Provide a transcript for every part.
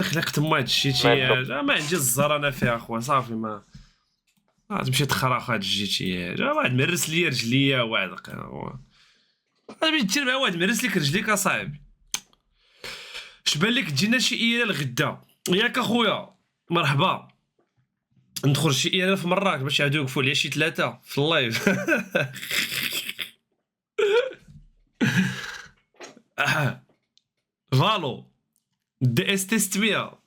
خلقت تما هاد الشيتياج ما عندي الزهر انا فيها اخويا صافي ما تمشي تخرق هاد الجيتياج واحد مرس ليا رجليا واحد غادي دير مع واحد مرس لك رجليك اصاحبي شبان لك تجينا شي ايله الغدا ياك اخويا مرحبا ندخل شي ايله في مراك باش يعاودوا يوقفوا ليا شي 3 في اللايف فالو دي اس تي 600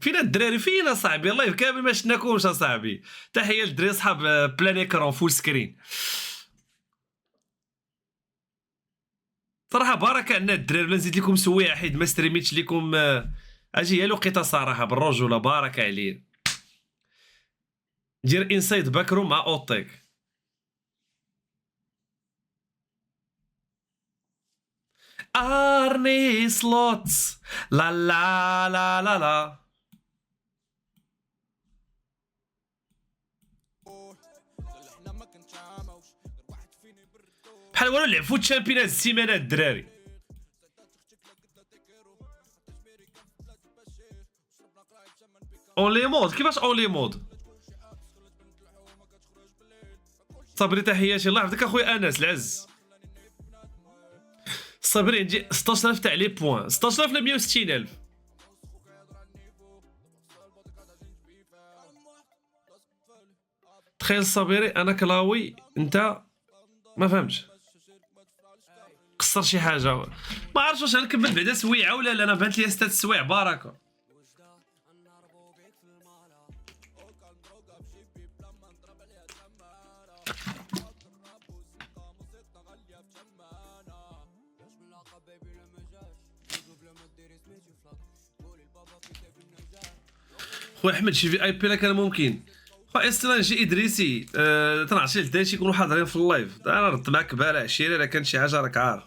فين الدراري فين اصاحبي اللايف كامل ما شفناكمش اصاحبي تحيه للدراري صحاب بلان ايكرون فول سكرين صراحه بارك عنا الدراري ولا نزيد لكم سويعه حيت ما ستريميتش لكم اجي هي لقيتها صراحه بالرجوله بارك عليه دير انسايد باكروم مع اوتيك ارني سلوتس لا لا لا لا لا بحال والو لعب فوت شامبيون هاد السيمانه الدراري اونلي مود كيفاش اونلي مود صبري تحياتي الله يحفظك اخويا انس العز صبري عندي 16000 تاع لي بوين 16000 ولا 160000 تخيل صبري انا كلاوي انت ما فهمتش قصر شي حاجه ما عرفتش واش غنكمل بعدا سويعه ولا لا انا بانت لي ستات السوايع بركه خويا احمد شي في اي بي كان ممكن خويا استرانجي ادريسي تنعطي للدراري يكونوا حاضرين في اللايف انا رد معاك بالا عشيره الا كان شي حاجه راك عارف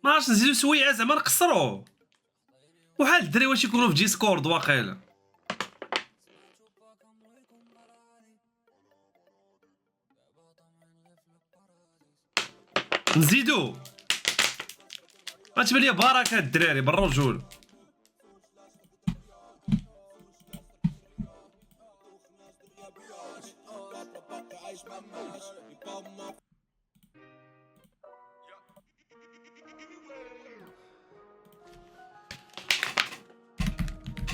ما عرفتش نزيدو سويعه زعما نقصرو وحال الدراري واش يكونوا في ديسكورد واقيلا نزيدو غتبان ليا بركه الدراري بالرجول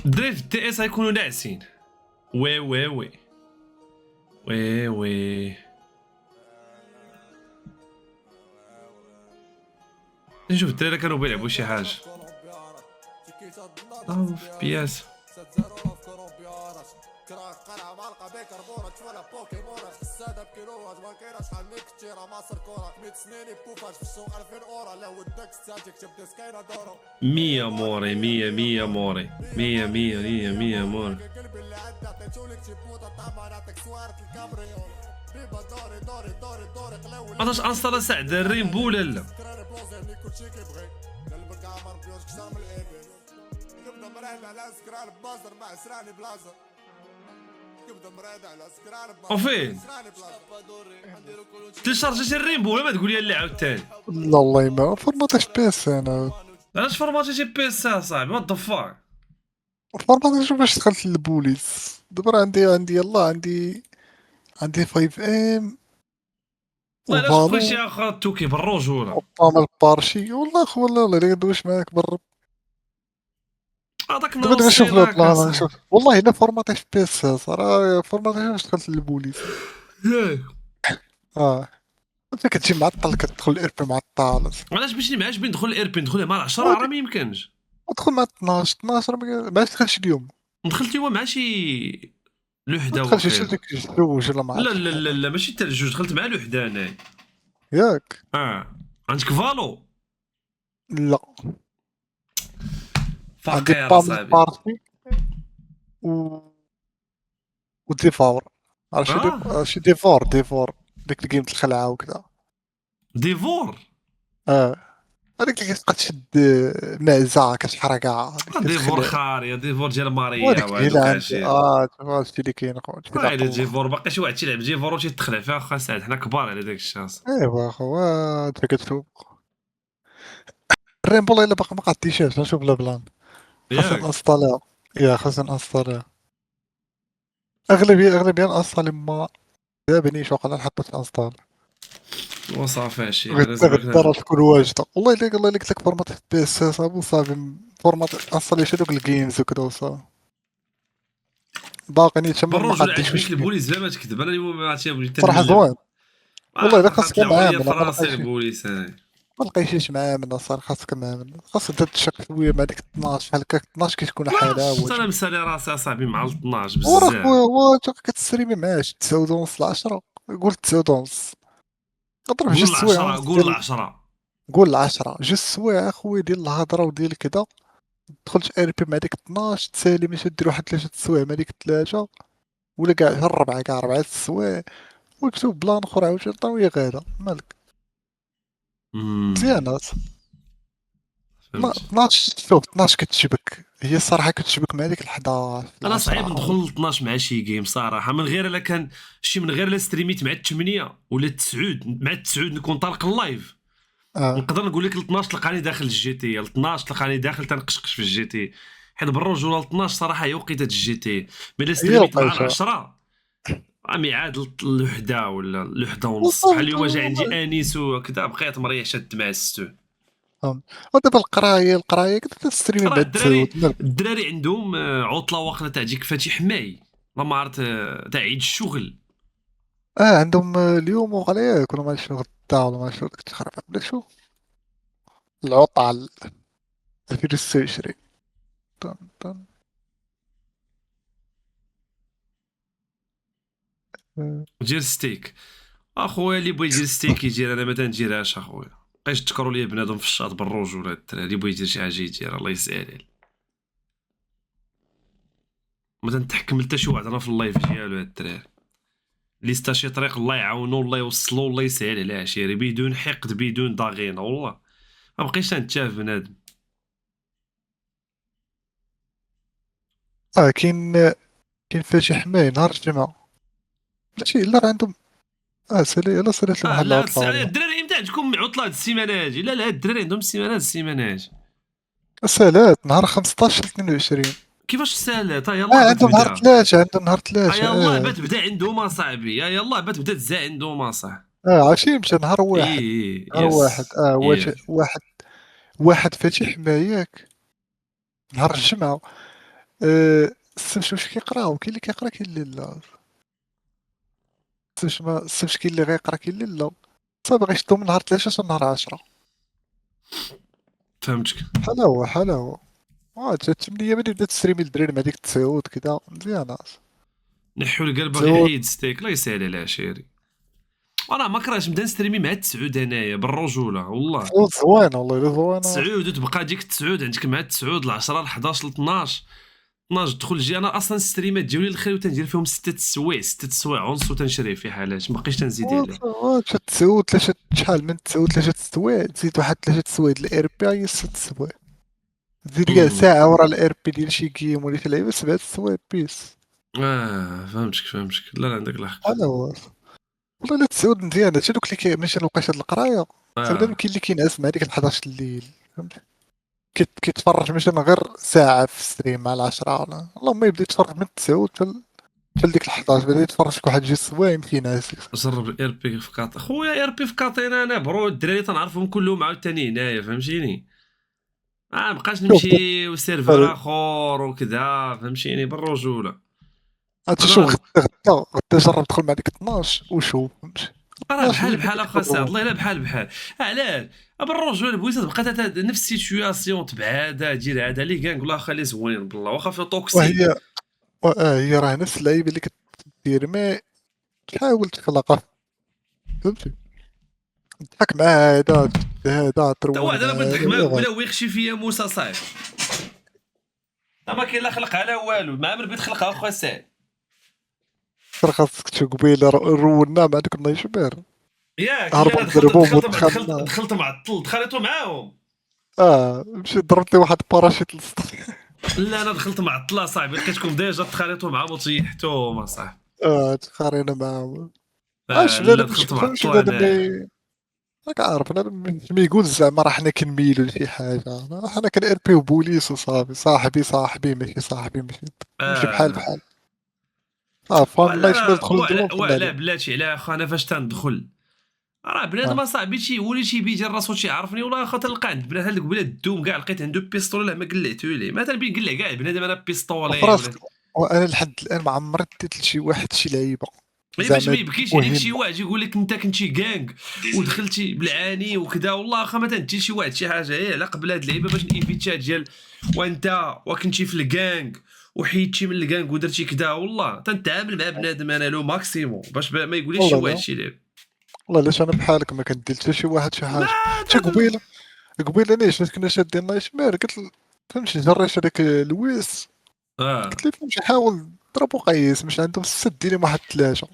الدراري في التي اس غيكونوا ناعسين وي وي وي وي وي نشوف الدراري كانوا بيلعبوا شي حاجه في بياس مية موري مية موري مية موري عطاش انصر سعد الريمبو ولا لا وفين تشارجيتي الريمبو ولا ما تقول لي لا عاوتاني لا والله ما فورماتيش بي اس انا علاش فرماتيتي بي اس صاحبي وات ذا فاك فورماتيش باش دخلت للبوليس دابا عندي يلاه عندي 5 ام والله علاش وفالو خويا شي اخر توكي بالرجوله وطامل بارشي والله خو والله الا ندوش معاك بالرب هذاك دابا نشوف له نوصيناك بلان نشوف والله الا فورماتيش بي اس صراحه فورماتيش باش دخلت للبوليس انت كتجي معطل كتدخل الاربي معطل علاش باش ما عجبني ندخل الايربي ندخل مع 10 راه ما يمكنش ادخل مع 12 ما دخلش اليوم دخلت اليوم مع شي لوحده دخلش شي واقيلا ديك جوج ولا ما لا عرفت لا لا لا ماشي حتى الجوج دخلت مع لوحده انايا ياك عندك فالو لا عندي فقير طامل اصاحبي بارشي وديفور عرفت شي ديفور ديك الجيم الخلعه وكذا ديفور هذيك اللي كتبقى تشد معزة كتحرقها هذيك ديفور كتخلع. خارية ديفور ديال ماريا وهذيك هي اللي وهادوك عندي عشير. هادشي اللي كاين اخويا هادشي اللي هادي عقل. جيفور باقي شي واحد تيلعب جيفور وتيتخلع فيها واخا ساعات حنا كبار على داك الشيء اصاحبي. ايوا اخويا انت كتسوق الريمبو الا باقي ما قاديشاش نشوف لا بلان. خاصني ياك نانستاليها. خاصني نانستاليها. اغلبيه نانستالي ما جابنيش وقيلا نحطها تانستال. وصافي عشير غدا لازم غدا هكذا. راه تكون واجدة والله الا قلت لك فورمات اف بي اس صافي فورمات انستاليشن دوك الجيمز وكذا وصافي. باقي نيت ما بالرجل قاديش عجبني واش كاين. البوليس بلا ما تكذب، انا اليوم ما عرفتش بغيت صراحة تنلم. زوين. والله الا خاصك طلعوا معاه لي من ما فراسي لقيتش. البوليس هاي. ما لقيتيش معاه من صار خاصك معاه من خاصك تشق شويه مع ديك 12 بحال هكاك 12 كتكون حلاوه. حتى انا مسالي راسي اصاحبي مع 12 ورا بزاف. خويا هو كتستريمي معاه 9 ونص ل 10. قول 9 ونص. اضرب جوج قول سوايع 10 ونص قول ديال. 10. قول 10 جوج سوايع اخويا ديال الهضره وديال كذا. دخلت ار بي مع ديك 12 تسالي ماشي دير واحد 3 سوايع مع ديك 3 ولا كاع الربعه كاع 4 سوايع. وكتب بلان اخر عاوتاني طاويه غادا مالك. امم مزيانات. فهمت. 12 شوف 12 كتشبك هي الصراحه كتشبك مع ديك ال 11 انا صعيب 10. ندخل ل 12 مع شي جيم صراحه، من غير الا كان شي، من غير الا ستريميت مع 8 ولا 9 مع 9 نكون طالق اللايف. اه نقدر نقول لك ل 12 تلقاني داخل الجي تي، ل 12 تلقاني داخل تنقشقش في الجي تي. حيت بالرجوله ل 12 صراحه هي وقيته الجي تي. ملي هي ستريميت مع وقيتها. 10 ميعاد الوحده ولا الوحده ونص، بحال اليوم جا وصافي. عندي انيس وكذا بقيت مريح شاد مع الستو. فهمت. ودابا القرايه كنت تستريمي راه مع التساوت مالك. الدراري عندهم عطله واخده تاع ديك فاتي حماي، لا ما عرفت تاع عيد الشغل. عندهم اليوم وغلا ياكلوا مع شنو غدا ولا مع شنو داك تخرب بلا شو العطل 2026. طن طن. آه. دير ستيك. اخويا اللي بغى يدير ستيك يدير، انا ما تنديرهاش اخويا. بقاش تكروا لي بنادم في الشاط بالرجوله، الدراري اللي بغى يدير شي حاجه يدير الله يسهل عليه. ما تنتحكم حتى شي واحد انا في اللايف ديالو هاد الدراري. اللي ستا شي طريق الله يعاونو الله يوصلو الله يسهل عليه عشيري، بدون حقد بدون ضغينه والله ما بقيتش تنتشاف بنادم. كاين فاتح حماي نهار الجمعة. ماشي الا راه عندهم. سالي الا سالات لهم واحد لا العطلة والله. الدراري امتى عندكم عطله هاد السيمانه هادي؟ لا لا الدراري عندهم السيمانه هادي. سالات نهار 15 22. كيفاش سالات؟ يلاه عندهم نهار بتبدا. 3 عندهم نهار 3 يلاه بتبدا عندهم اصاحبي، يلاه بتبدا تزا عندهم اصاحبي. عرفتي مشى نهار واحد. ايه نهار واحد يس يس. واحد. واحد فاتح ما ياك. نهار الجمعة. السبت واش كيقراو كاين اللي كيقرا كاين اللي لا. السبت كاين اللي غيقرا كاين اللي لا. صافي غيشدو من نهار 3 حتى نهار 10. فهمتك. بحال هو تا 8 ملي بدا تستريمي الدراري مع ديك التساوت كدا مزيانة. نحو القلب غير تساوت. حيد ستيك الله يسهل على عشيري. انا ما كرهتش نبدا نستريمي مع التسعود انايا بالرجوله والله. تساوت زوينة والله الا زوينة. تسعود وتبقى ديك التسعود عندك مع التسعود ل 10 ل 11 ل 12. 12 تدخل جي انا اصلا الستريمات ديالي الخير وتندير فيهم 6 سوايع ونص وتنشري في حالات ما بقيتش تنزيد عليه. تا تساوت 3 شحال من تساوت 3 سوايع تزيد واحد 3 سوايع د الار بي هي 6 سوايع. زيد كاع امم ساعة ورا الار بي ديال شي جيم ولا شي لعيبة 7 سوايع بيس. فهمتك لا لا عندك الحق. بحال هو. والله الا تسعود مزيانة حتى دوك اللي ماشي لوقيت هاد القراية. بنادم اه كاين اللي كينعس مع ديك 11 الليل فهمتي. كيتفرج مثلا غير ساعة في ستريم مع 10 ولا اللهم يبدا يتفرج من 9 حتى لديك 11 بدا يتفرج فيك واحد 2 سوايع يمكن ينعس. جرب الاير بي في كاط خويا، اير بي في كاطينا انا برو الدراري تنعرفهم كلهم عاوتاني هنايا فهمتيني. مابقاش شوف نمشي وسيرفر اخر وكذا فهمتيني بالرجوله. هادشي شوف انا غدا جرب دخل مع ديك 12 وشوف فهمتي. راه 12 هي بحال اللي بحال اخا سعد كتقرب. الله الا بحال علاش بالرجوله بغيت تبقى نفس السيتوياسيون تبعدا دير هذا اللي كان نقول اخا لي زوين بالله واخا في توكسيك. وهي هي راه نفس اللعيبه اللي كدير ما تحاول تخلقها فهمتي. تضحك مع هذا تشد هذا تا ترول واحد مع انا بغيت نضحك هذا معاه يا غادي. ولا ويخشي فيا موسى صاحبي. ما كاين لا خلق على والو مع من بغيت خلقها اخا سعد. راه خاصك تشوف قبيله رولنا مع دوك النايشبير. ياك اللي هربوا انا دخلت ضربوهم دخلت مع دخلت ودخلنا. دخلت معطل دخلتو معاهم. مشيت ضربت لي واحد باراشيت للسطح. لا انا دخلت مع الطلا صاحبي، لقيتكم ديجا تخالطوا مع وطيحتوهم اصاحبي. تخارينا معاهم. لا بنادم دخلت مع فهمتش الطلا بنادم انايا. راك عارف بنادم ما يقول زعما راه حنا كنميلو لشي حاجة، حنا كنربيو بوليس وصافي، صاحبي صاحبي ماشي صاحبي ماشي، نمشي بحال اه بحال. فما يشبه ولا تدخل للظلم في وعلى النادي. بلاتي على اخا انا فاش تندخل، راه بنادم آه. اصاحبي تيولي تيبين ديال راسو تيعرفني، والله اخا تلقى عند بنادم هذاك بلا الدوم كاع لقيت عنده بيستول لا ما قلعتو ليه، ما تنبين نقلع كاع بنادم انا بيستولي فراسك، ولا. وانا لحد الان ما عمري ديت لشي واحد شي لعيبه غير باش ما زعما يبكيش عليك شي مهمه. واحد يقول لك انت كنتي كانغ ودخلتي بالعاني وكذا، والله اخا ما تندي لشي واحد شي حاجه، هي على قبل هاد اللعيبه باش نيفيتيها ديال وانت وكنتي في الكانغ وحيدتي من الكانغ ودرتي كذا، والله تنتعامل مع بنادم انا لو ماكسيموم باش ما يقوليش شي والله واحد لا، شي لعب. والله علاش انا بحالك ما كندير حتى شي واحد شي ما حاجه. شي تد- قبيله، قبيله نيش فاش كنا شادين نايشمير قلت فهمتي جريت هذاك لويس، قلت اه لي فهمتي حاول ضرب وقيس مش عندهم السد ديالي واحد ثلاثه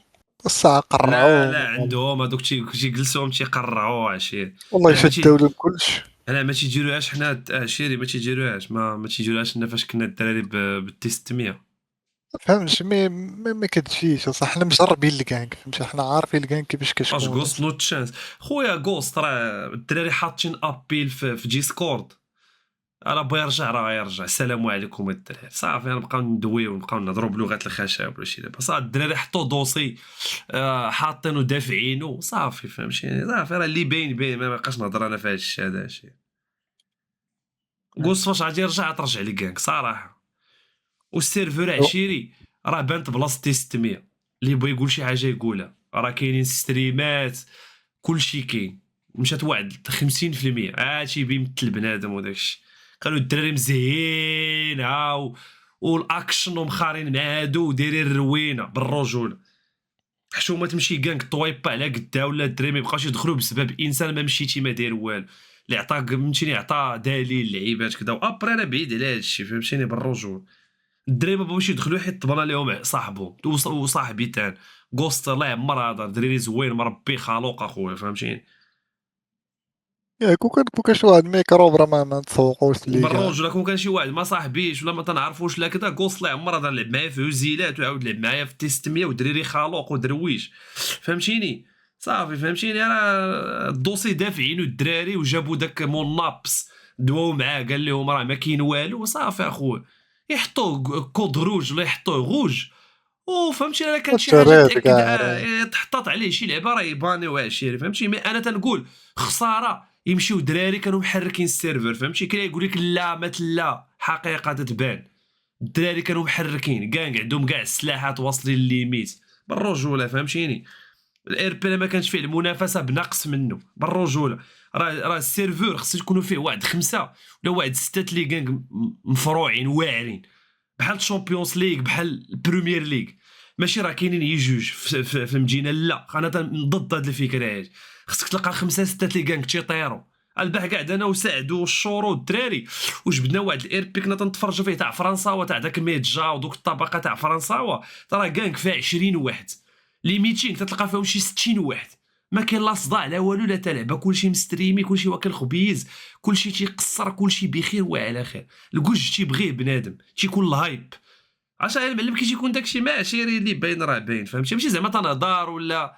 الساعه لا قرعوهم لا عندهم هذوك تيجلسوهم تيقرعوا عشير. والله انا شداو ماشي، لهم كلشي. انا ما تيجيروهاش حنا عشيري، ما تيجيروهاش، ما تيجيروهاش لنا فاش كنا الدراري بالتيست 100. فهمتش ما كتجيش صح، حنا مجربين الكانك فهمتي، حنا عارفين الكانك كيفاش اش كتكون غوست نو تشانس خويا غوست، راه الدراري حاطين ابيل في ديسكورد، راه بغا يرجع راه غيرجع، السلام عليكم الدراري صافي نبقاو ندويو ونبقاو نهضروا بلغه الخشب ولا شي لعبه، صافي الدراري حطوا دوسي حاطينو دافعينو صافي فهمتيني، صافي راه اللي باين باين، ما بقاش نهضر انا في هذا الشيء هذا شي. غوست فاش غادي يرجع ترجع لي كانك صراحه، والسيرفر عشيري راه بانت بلاصتي 600، اللي بغى يقول شي حاجه يقولها، راه كاينين ستريمات كلشي كاين، مشات واحد 50% هادشي بيمثل بنادم وداكشي، قالوا الدراري مزيين والاكشن ومخارين مع هادو ودايرين الروينه بالرجوله، حشومه تمشي كانك طويبه على قدها، ولا الدراري ما يبقاوش يدخلوا بسبب انسان ما مشيتي ما داير والو، اللي عطاك فهمتيني عطا دليل لعيبات كذا، وابري انا بعيد على هادشي فهمتيني بالرجوله. الدراري ما بغاوش يدخلوا حيت طبنا لهم صاحبهم وصاحبي تان غوست، الله يعمر هذا دريري زوين مربي خالوق اخويا فهمتيني. ياك كون كان شي واحد ميكروب راه ما نتسوقوش ليه كاع. بالروج ولا كون كان شي واحد ما صاحبيش ولا ما تنعرفوش لا كذا، غوست الله يعمر هذا لعب معايا في وزيلات وعاود لعب معايا في تيست 100 ودريري خالوق ودرويش فهمتيني. صافي فهمتيني، انا الدوسي دافعينو الدراري وجابوا داك مون نابس دواو معاه قال لهم راه ما كاين والو صافي اخويا، يحطوه كود روج ولا يحطوه روج، وفهمتي الا كانت شي حاجه الدراري تاكد كاع راه تحطات عليه شي لعبه راه يبانيو عشيري فهمتي، مي انا تنقول خساره يمشيو دراري كانوا محركين السيرفر فهمتي، كاين يقول لك لا ما لا حقيقه تتبان، الدراري كانوا محركين كاع عندهم كاع السلاحات واصلين لليميت بالرجوله فهمتيني، الاير بي ما كانش فيه المنافسه بنقص منه بالرجوله، راه السيرفر خصو يكونوا فيه واحد خمسه ولا واحد سته اللي كانك مفروعين واعرين، بحال الشامبيونز ليغ بحال البريمير ليغ، ماشي راه كاينين يجوج في المدينه، لا انا ضد هاد الفكره هادي، خصك تلقى خمسه سته اللي كانك تيطيروا. البارح قاعد انا وسعد والشورو والدراري وجبدنا واحد الاير بي كنا تنتفرجوا فيه تاع فرنساوا تاع داك ميدجا ودوك الطبقه تاع فرنساوا، ترى كانك فيها 20 واحد، لي ميتينغ تتلقى فيهم شي 60 واحد، ما كاين لا صداع لا والو لا تا لعبه، كلشي مستريمي كلشي واكل خبيز، كلشي تيقصر كلشي بخير وعلى خير، الكوج تيبغيه بنادم تيكون الهايب، عشان المعلم كي تيكون داكشي ما عشيري اللي باين راه باين فهمتي، ماشي زعما تنهضر ولا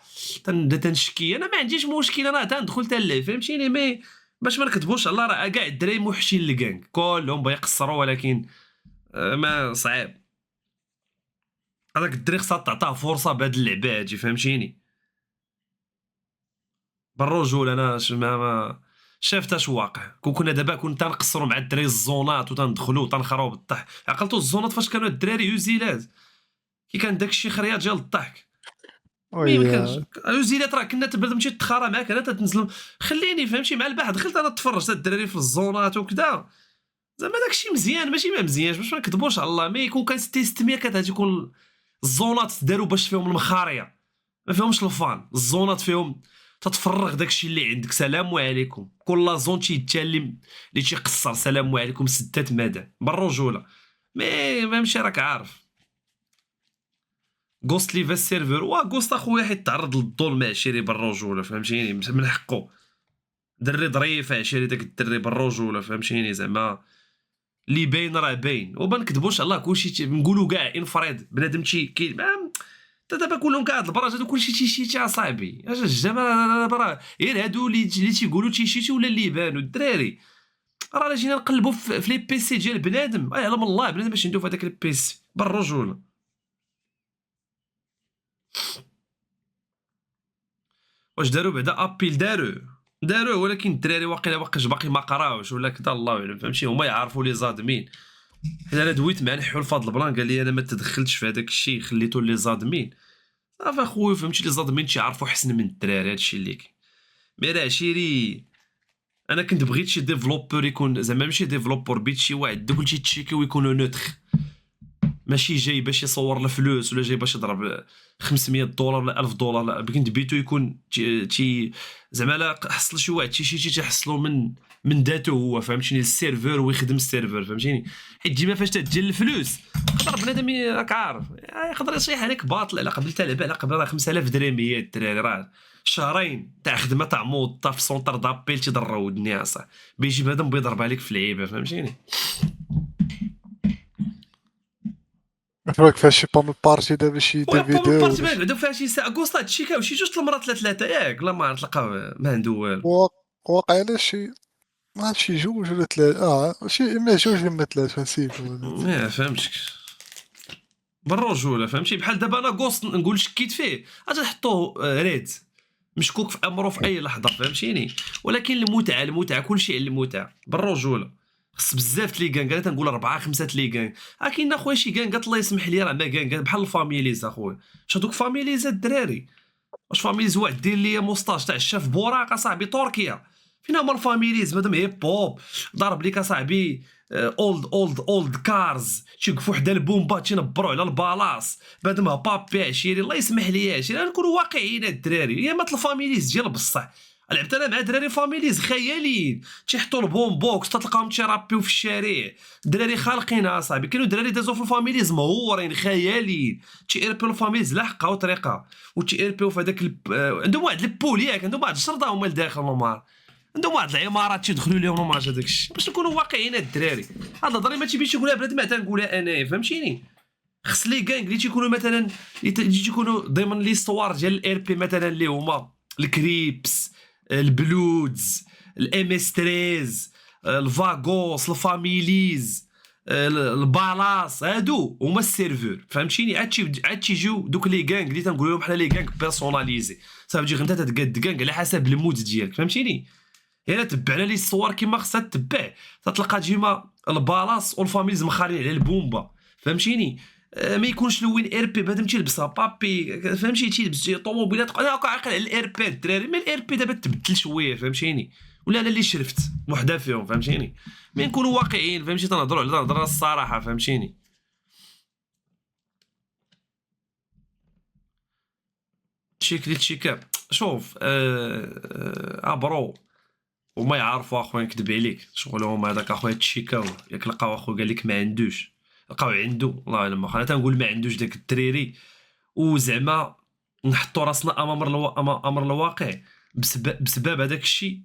تنشكي، انا ما عنديش مشكل انا تندخل تنلعب فهمتيني، مي باش ما نكذبوش على راه كاع الدراري موحشين للكانغ كلهم بغا يقصروا، ولكن ما صعيب، هذاك الدري خصها تعطاه فرصه بهاد اللعبه هادي فهمتيني، بالرجوله انا ما شافت اش واقع، كون كنا دابا كون تنقصروا مع الدراري الزونات وتندخلوا وتنخراو بالطح، عقلتوا الزونات فاش كانوا الدراري يوزيلات كي كان داكشي خريات ديال الضحك، مي ما كانش وي يوزيلات راه كنا تبدا تمشي تخارى معاك انا تنزل، خليني فهمتي مع البحث دخلت انا تفرجت الدراري في الزونات وكذا، زعما داكشي مزيان ماشي ما مزيانش باش ما نكذبوش على الله، مي يكون كان ستيست 100 كتكون الزونات داروا باش فيهم المخاريه، ما فيهمش الفان، الزونات فيهم تتفرغ داكشي اللي عندك، سلام عليكم كل زون تيتالي اللي تيقصر سلام عليكم سدات مدى بالرجوله، مي فهمتي راك عارف غوست ليفا السيرفر غوست اخويا حيت تعرض للظلم عشيري بالرجوله فهمتيني من حقه، دري ظريف عشيري داك الدري بالرجوله فهمتيني زعما اللي باين راه باين وما نكذبوش الله كلشي نقولوا كاع انفراد بنادم انت دابا كلهم كاع هاد البراج هادو كلشي تيشيتي اصاحبي اش الجمال راه غير هادو اللي تيقولوا تيشيتي ولا اللي يبانوا الدراري راه جينا نقلبوا في لي بي سي ديال بنادم يعلم الله بنادم باش ندوي في هذاك لي بي سي بالرجوله واش داروا بعدا ابيل داروه ولكن الدراري واقيلا باقي ما قراوش ولا كذا الله اعلم فهمتي هما يعرفوا لي زادمين حيت انا دويت مع نحو الفضل بلان قال لي انا ما تدخلتش في هذاك الشيء خليتو لي زادمين صافي اخويا فهمتي لي زادمين تيعرفوا حسن من الدراري هادشي اللي كاين مي راه عشيري انا كنت بغيت شي ديفلوبور يكون زعما ماشي ديفلوبور بيت شي واحد دوك تيتشيكي ويكونوا نوتخ ماشي جاي باش يصور الفلوس ولا جاي باش يضرب $500 ولا $1000 لا بغيت بيتو يكون تي زعما لا حصل شي واحد شي تيحصلوا من ذاته هو فهمتيني السيرفر ويخدم السيرفر فهمتيني حيت ديما فاش تجي الفلوس يقدر بنادم راك عارف يقدر يصيح عليك باطل على قبل تلعب على قبل 5000 درهم هي الدراري راه شهرين تاع خدمه تاع موظف في سونتر دابيل تيضروا الدنيا صح بيجي بنادم بيضرب عليك في العيبه فهمتيني راك فيها شي بامل بارتي دابا شي وي دي فيديو بارتي ما بعدو فيها شي ساعه كوسطات تشيكاو شي جوج المرات ثلاثه ياك لا ما تلقاو ما عنده والو واقيلا شي ما عرفت شي جوج ولا ثلاثة شي اما جوج اما ثلاثة نسيت ما فهمتش بالرجوله فهمتي بحال دابا انا كوست نقول شكيت فيه اجي نحطوه ريد مشكوك في امره في اي لحظه فهمتيني ولكن المتعه كلشي على المتعه بالرجوله خص بزاف لي كان قال تنقول 4 5 لي كان كاين اخويا شي كان قالت الله يسمح لي راه ما كان بحال الفاميليز اخويا اش هذوك فاميليز الدراري واش فاميليز واحد دير لي موستاج تاع الشاف بوراق اصاحبي تركيا فين هما الفاميليز مادام هيب بوب ضارب ليك اصاحبي اولد كارز تيوقفوا حدا البومبا تينبروا على البالاص بعدما بابي عشيري الله يسمح لي عشيري نكونوا واقعيين الدراري هي مات الفاميليز ديال بصح لعبت انا مع دراري فاميليز خياليين تيحطوا البوم بوكس تلقاهم تيرابيو في الشارع الدراري خالقين اصاحبي كانوا دراري دازو في الفاميليز مهورين خياليين تيربيو الفاميليز لا حقها وطريقه وتيربيو في هذاك عندهم واحد البول ياك عندهم واحد الشرطه هما لداخل نورمال عندهم واحد العمارات تيدخلوا ليهم نورمال هذاك الشيء باش نكونوا واقعيين الدراري هاد الهضره ما تيبيش يقولها بنادم ما تنقولها انا فهمتيني خص لي كانغ اللي تيكونوا مثلا تيكونوا ضمن ليستوار ديال الار بي مثلا اللي هما الكريبس البلودز الام اس 13 الفاغوس الفاميليز البالاص هادو هما السيرفور فهمتيني عاد تيجيو دوك لي كانغ اللي تنقول لهم بحال لي كانغ بيرسوناليزي صافي تجي انت تقاد كانغ على حسب المود ديالك فهمتيني الا تبعنا لي الصور كيما خصها تتبع تتلقى ديما البالاص والفاميليز مخارين على البومبا فهمتيني ما يكونش لوين ار بي بنادم تيلبسها بابي فهمتي تيلبس طوموبيلات انا عاقل على الار بي الدراري ما الار بي دابا تبدل شويه فهمتيني ولا انا اللي شرفت وحده فيهم فهمتيني مي نكونوا واقعيين فهمتي تنهضروا على الهضره الصراحه فهمتيني تشيكا شوف برو وما يعرفوا اخويا نكذب عليك شغلهم هذاك اخويا تشيكاو ياك لقاو اخو قال لك ما عندوش لقاو عنده الله اعلم انا تنقول ما عندوش داك الدريري وزعما نحطوا راسنا امر الواقع بسبب هذاك الشيء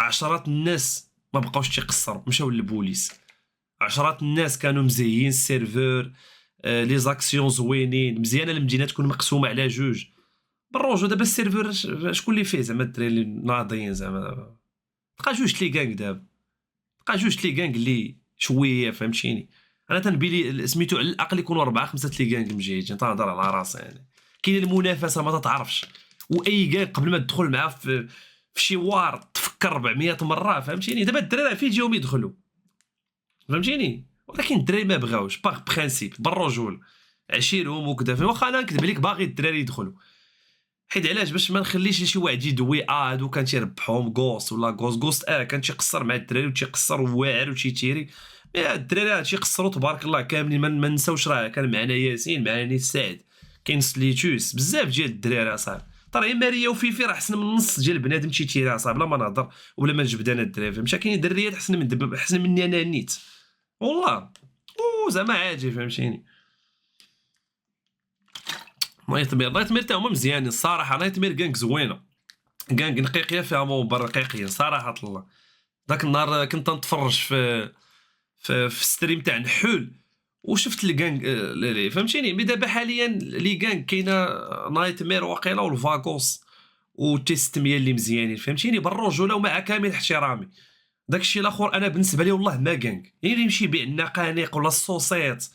عشرات الناس ما بقاوش تيقصروا مشاو للبوليس عشرات الناس كانوا مزيين السيرفر لي زاكسيون زوينين مزيانه المدينه تكون مقسومه على جوج بالروجو دابا السيرفر شكون اللي فيه زعما الدراري اللي ناضيين زعما بقى جوج لي كانغ دابا بقى جوج لي كانغ اللي شويه فهمتيني انا تنبيلي سميتو على الاقل يكونوا 4 5 لي كانغ مجيدين تنهضر على راسي يعني كاين المنافسه ما تتعرفش واي كانغ قبل ما تدخل معاه في شي وار تفكر 400 مره فهمتيني دابا الدراري فين يجيهم يدخلوا فهمتيني ولكن الدراري ما بغاوش باغ برينسيپ بالرجول عشيرهم وكذا واخا انا نكذب عليك باغي الدراري يدخلوا حيت علاش باش ما نخليش شي واحد يدوي هادو كان تيربحهم غوست ولا غوست كان تيقصر مع الدراري وتيقصر واعر وتيتيري الدراري تيقصروا تبارك الله كاملين ما نساوش راه كان معنا ياسين معنا نيت سعد كاين سليتوس بزاف ديال الدراري اصاحبي ترى ماريا وفيفي راه حسن من النص ديال البنادم تيتيري اصاحبي بلا ما نهضر ولا ما نجبد انا الدراري فهمتي كاين دريات احسن مني انا نيت والله زعما عادي فهمتيني نايتمير تا هما مزيانين الصراحه نايتمير كانك زوينه كانك نقيقيه فيها موبر رقيقين صراحه الله. ذاك النهار كنت نتفرج في ستريم تاع نحول وشفت الكانغ فهمتيني. مي دابا حاليا لي كانغ كاينه نايت مير واقيلا والفاكوس وتيست ميا اللي مزيانين فهمتيني بالرجوله ومع كامل احترامي. داكشي الاخر انا بالنسبه لي والله ما كانغ، يعني اللي يمشي يبيع النقانق ولا الصوصيط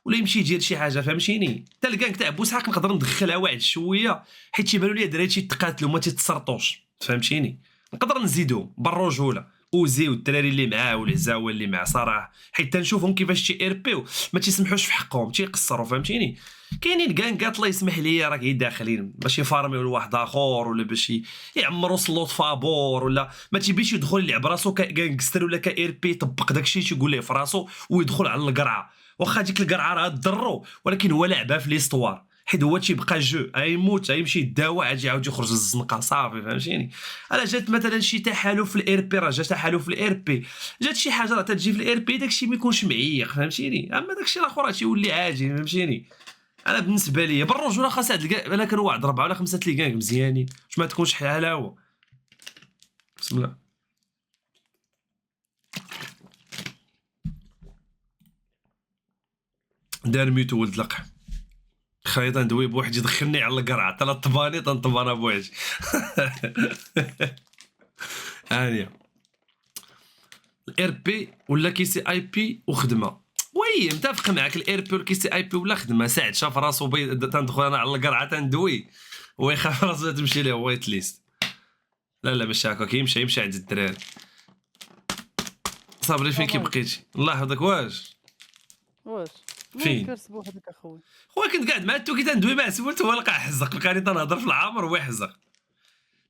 ولا يمشي يدير شي حاجه فهمتيني. حتى الكانغ تاع بوسحاق نقدر ندخلها واحد شويه حيت تيبانوا لي دراري تيتقاتلوا ما تيتسرطوش فهمتيني. نقدر نزيدو بالرجوله اوزي والدراري اللي معاه والعزاوه اللي معاه صراحه، حيت تنشوفهم كيفاش تي ار بيو ما تيسمحوش في حقهم تيقصروا فهمتيني. كاينين كانكات الله يسمح لي راه كاين داخلين باش يفارميو لواحد اخر ولا باش يعمروا سلوط فابور ولا ما تيبيش يدخل يلعب راسو كانكستر ولا كاير بي يطبق داكشي تيقول ليه في راسو ويدخل على القرعه. واخا ديك القرعه راه ضرو ولكن هو لعبها في ليستوار حيت هو تيبقى جو يموت يمشي يداوى عاد يعاود يخرج للزنقه صافي فهمتيني. الا جات مثلا شي تحالف في الاير بي راه جات تحالف في الاير بي جات شي حاجه راه تجي في الاير بي داكشي ما يكونش معيق فهمتيني. اما داكشي الاخر تيولي عادي فهمتيني. انا بالنسبه لي بالرجوله خاص هاد انا كان واحد 4 ولا 5 لي كانك مزيانين باش ما تكونش حلاوه. بسم الله. دار ميتو ولد لقح خايط ندوي بوحدي يدخلني على القرعه حتى لا طباني تنطب انا بوحدي. هانيه الاير بي ولا كي سي اي بي وخدمه. وي متفق معاك الاير بي والكي سي اي بي ولا خدمه. ساعد شاف راسو تندخل انا على القرعه تندوي ويخاف راسو تمشي ليه وايت ليست. لا ماشي هكا يمشي عند الدراري صابري فين كي بقيتي الله يحفظك. واش فين كرسبو هذاك اخويا خويا كنت قاعد مع التوكي تندوي مع سولت هو لقى حزق لقاني تنهضر في العامر وهو يحزق.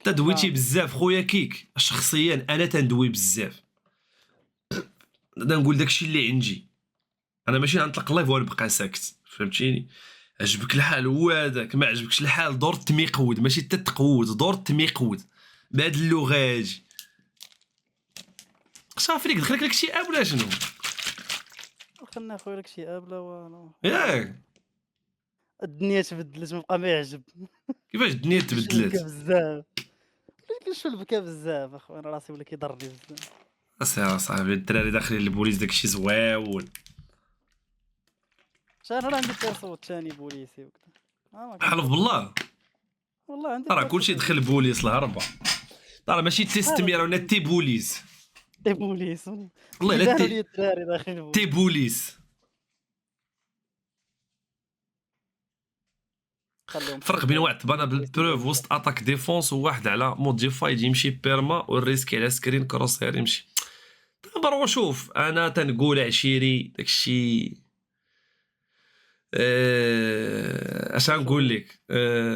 تدويتي بزاف خويا كيك شخصيا انا تندوي بزاف نقول داكشي اللي عندي انا ماشي غنطلق لايف ونبقى ساكت فهمتيني. عجبك الحال هو هذاك ما عجبكش الحال دور تميقود ماشي تتقود دور تميقود بهاد اللغه هاجي صافي ليك دخلك لك شي اب ولا شنو. خلنا اخويا لك شي اب لا والو ياك الدنيا تبدلت مابقى ما يعجب. كيفاش الدنيا شلبكه تبدلات بزاف وليت كنشلبكه بزاف اخويا انا راسي ولا كيضرني بزاف. صاحبي الدراري داخلين للبوليس داكشي زواون. انا عندي بيرسو ثاني بوليسي وكذا حلف بالله والله عندي راه كلشي دخل البوليس الهربه راه ماشي تيستمي راه تي بوليس تي بوليس والله لا يبانوا لي الدراري داخلين تي بوليس. فرق بين واحد طبانه بالبروف وسط اتاك ديفونس وواحد على موديفايد يمشي بيرما والريسك على سكرين كروسير يمشي. دابا شوف انا تنقول عشيري داكشي اش غنقول لك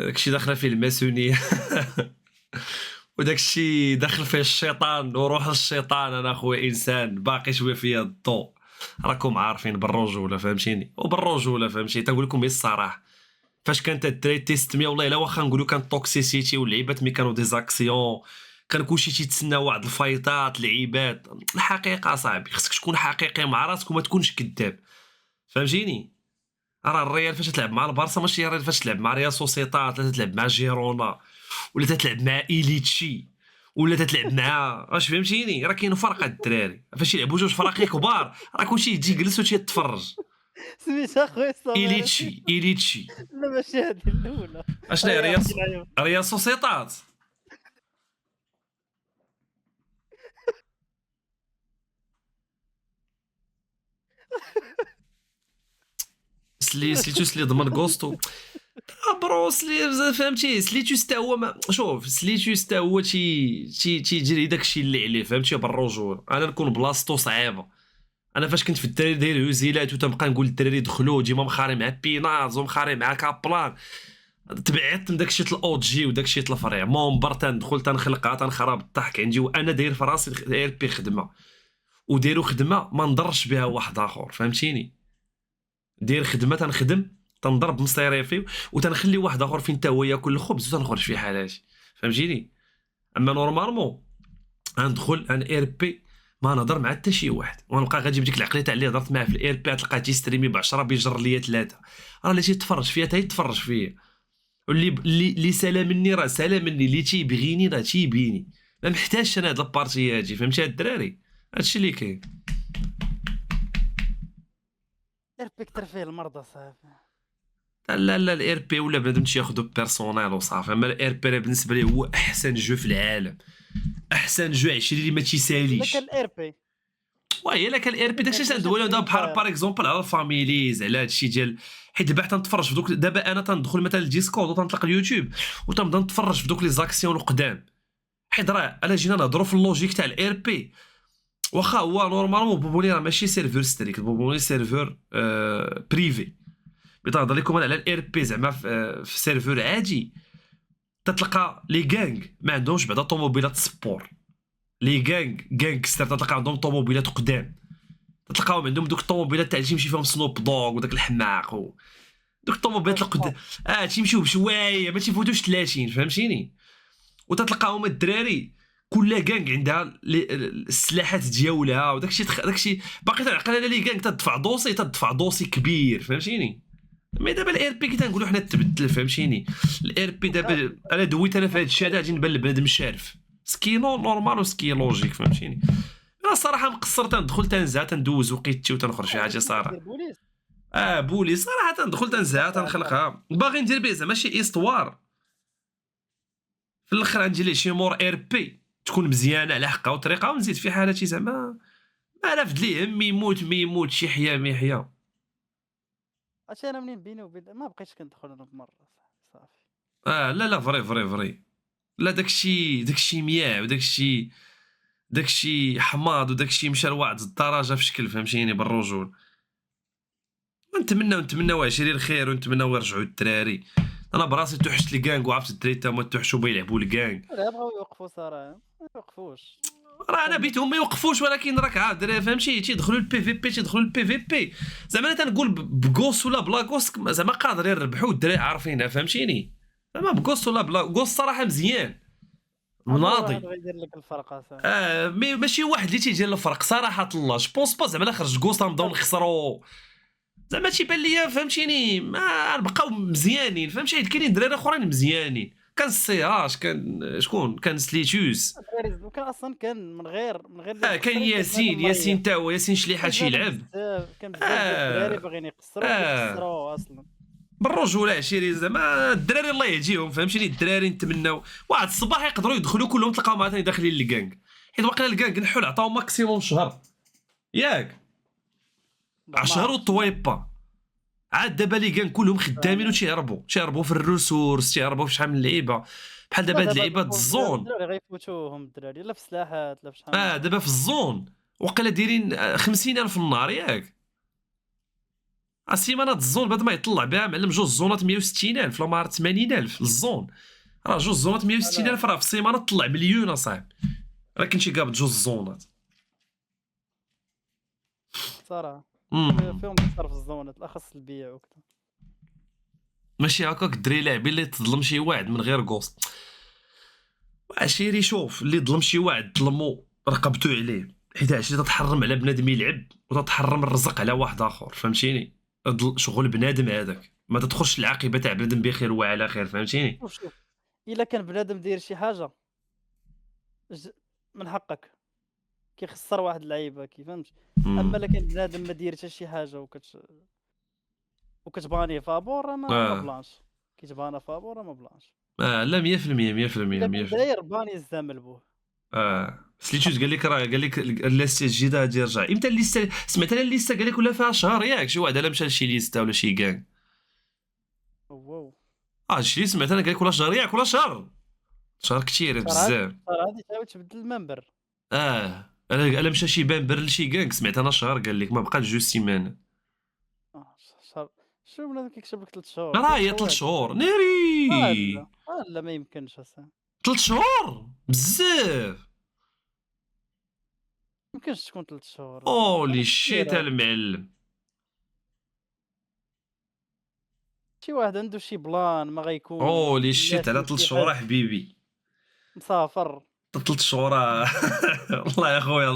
داكشي داخله فيه الماسونيه وداكشي داخل فيه الشيطان وروح الشيطان. انا خويا انسان باقي شويه فيا الضوء راكم عارفين بالرجوله فهمتيني وبالرجوله فهمتيني تنقول لكم الصراحه. فاش كانت الدراري تيستميا والله الا واخا نقولوا كان توكسيسيتي واللعيبات مي كانوا ديزاكسيون كان كلشي تيتسنى واحد الفايطات لعيبات. الحقيقه صاحبي خصك تكون حقيقي مع راسك وما تكونش كذاب فهمتيني. راه الريال فاش تلعب مع البارسا ماشي الريال فاش تلعب مع ريال سوسيتات ولا تلعب مع جيرونا ولا تلعب مع ايليتشي ولا تلعب مع واش فهمتيني. راه كاين فرق هاد الدراري فاش يلعبوا جوج فراقي كبار راه كلشي يجي يجلس وتيتفرج. سميتها خويا ايليتشي لا ماشي هذه الاولى. اشنا هي ريال سوسيتات سليتوس اللي ضمن غوستو برو فهمتي. سليتوس حتى هو شوف سليتوس حتى هو تيجري داكشي اللي عليه فهمتي بالرجول. انا نكون بلاصتو صعيبه. انا فاش كنت في الدراري داير هوزيلات وتنبقى نقول الدراري دخلوا ديما مخاري مع بيناز ومخاري مع كابلان تبعت من داكشي الاو جي وداكشي الفريع مونبر تندخل تنخلقها تنخرب الضحك عندي وانا داير في راسي داير بي خدمه وديروا خدمه ما نضرش بها واحد اخر فهمتيني. دير خدمه تنخدم تنضرب مصيريفي وتنخلي واحد اخر فين تا هو ياكل الخبز وتنخرج في حالاتي فهمتيني. اما نورمالمون غندخل ان اير بي ما نهضر مع حتى شي واحد ونبقى غادي بديك العقليه تاع اللي هضرت معاه في الاير بي تلقاه تيستريمي ب10 بيجر ليا 3 راه اللي تيتفرج فيا حتى يتفرج فيا. واللي سلام مني راه سلام مني، اللي تيبغيني راه تيبيني، ما محتاجش انا هاد البارتي هادي، فهمتي هاد الدراري؟ هادشي اللي كاين. اربي كتر فيه المرضى صافي. لا لا الار بي ولا بنادم تياخذو بيرسونيل وصافي، اما الار بي بالنسبه لي هو احسن جو في العالم، احسن جو 20 اللي ما الا تيساليش. كان الار بي واه الا كان الار بي داكشي تندوي له دابا بحال باغ اكزومبل على الفاميليز، على هادشي ديال، حيت دابا تنتفرج في دوك، دابا انا تندخل مثلا الديسكورد وتنطلق اليوتيوب وتنبدا نتفرج في دوك لي زاكسيون القدام، حيت راه الا جينا نهضروا في اللوجيك تاع الار بي، واخا هو نورمالمون بوبوني راه ماشي سيرفور ستريك، بوبوني سيرفور بريفي، بتهضر لكم على الار بي زعما في سيرفور عادي، تتلقى لي غانغ ما عندهمش بعدا طوموبيلات سبور، لي غانغستر تتلقى عندهم طوموبيلات قدام، تلقاهم عندهم دوك الطوموبيلات تاع تيمشي فيهم سنوب دوغ وداك الحماق دوك الطوموبيلات القدام، تيمشيو بشويه ما تيفوتوش 30، فهمتيني؟ وتتلقاهم الدراري كل غانغ عندها السلاحات ديالها داكشي باقي تعقل على لي غانغ، تدفع دوسي كبير، فهمتيني؟ مي دابا الاير بي كي تنقولوا حنا تبدل، فهمتيني؟ الاير بي دابا انا دويت انا في هذا الشيء هذا غادي نبان لبنادم شارف، سكي نورمال وسكي لوجيك، فهمتيني؟ انا الصراحه مقصر، تندخل تنزع تندوز وقيتي وتنخرج شي حاجه صراحه. بوليس بولي صراحه تندخل تنزع تنخلقها، باغي ندير به زعما شي استوار في الاخر غندير ليه شي مور اير بي تكون مزيانه على حقها وطريقه، ونزيد في حالتي زعما ما رافد ليه مي يموت ما يموتش، يحيى ما يحيى. عرفتي انا منين بيني وبين ما بقيتش كندخل انا بمره صافي. لا لا فري لا داكشي مياه وداكشي حماض وداكشي مشى لواحد الدرجه في شكل، فهمتيني؟ بالرجول. ونتمناو 20 الخير، ونتمناو يرجعوا الدراري. انا براسي توحشت لي كانغ، وعرفت الدراري تا هما توحشوا بيلعبوا الكانغ، لا بغاو يوقفوا صراحه ما يوقفوش. راه انا بيتهم ما يوقفوش، ولكن راك عارف الدراري فهمتي تيدخلوا البي في بي زعما انا تنقول بكوس ولا بلا كوس زعما قادرين يربحوا، الدراري عارفينها، فهمتيني؟ زعما بكوس ولا بلا كوس صراحه مزيان مناضي. غيدير لك الفرق مي ماشي واحد اللي تيدير الفرق صراحه الله، جو بونس با زعما لا خرج كوس نبداو نخسروا، زعما تيبان ليا فهمتيني ما بقاو مزيانين، فهمتي؟ حيت كاينين دراري اخرين مزيانين، كان السيراج، كان شكون كان سليتوس، وكان اصلا كان من غير كان ياسين تا هو ياسين شليحه شي يلعب، كان بزاف الدراري باغيين يقصروا اصلا بالرجوله 20 زعما الدراري الله يهديهم، فهمتيني؟ الدراري نتمناو واحد الصباح يقدروا يدخلوا كلهم تلقاو معاهم داخلين للكانغ، حيت واقيلا الكانغ نحول عطاو ماكسيموم شهر ياك 10 وطويبه، عاد دابا لي كان كلهم خدامين تيهربوا في الريسورس، تيهربوا في شحال من لعيبه بحال دابا هاد اللعيبات الزون، الدراري غيفوتوهم الدراري لا في سلاحات لا في شحال دابا في الزون وقيلا دايرين 50,000 في النهار ياك، السيمانه الزون بعد ما يطلع بها معلم جوج زونات 160,000 ولا ما 80,000 الزون، راه جوج زونات 160,000 راه في السيمانه طلع مليون اصاحبي، راه كنتي قابض جوج زونات صراحه فيهم بزاف في الزونات الاخص البيع وكذا، ماشي هكاك الدري لاعبين اللي تظلم شي واحد من غير كوست، عشيري شوف اللي ظلم شي واحد ظلمو رقبتو عليه، حيت عشيري تتحرم على بنادم يلعب وتتحرم الرزق على واحد اخر، فهمتيني؟ شغل بنادم هذاك ما تدخلش العاقبه تاع بنادم بخير وعلى خير، فهمتيني؟ شوف الا كان بنادم داير شي حاجه من حقك كيخسر واحد اللعيبه كيفهمش، اما الا كان بنادم ما داير حتى شي حاجه وكتباني فابور ما بلانش، كيتبانا فابور ما بلانش، لا 100% داير باني الزمل بوه. سليتوس قال لك الليسته الجديده غادي يرجع امتى؟ الليسته سمعت انا الليسته قال لك ولا فيها شهر ياك، شي واحد الا مشى لشي ليسته ولا شي كاع واو شي سمعت انا قال لك ولا شهر ياك ولا شهر كثير بزاف، هادي تعاود تبدل المنبر انا مشى شي بامبر لشي كاع سمعت انا شهر قال لك ما بقى جوج سيمان، شهر شو بنادم كيكتب لك 3 شهور راه هي 3 شهور ناري لا ما يمكنش 3 شهور بزاف، يمكنش تكون 3 شهور اولي شيت المعلم، شي واحد عنده شي بلان ما غيكون اولي شيت على 3 شهور حبيبي مسافر 3 شهور الله يا خويا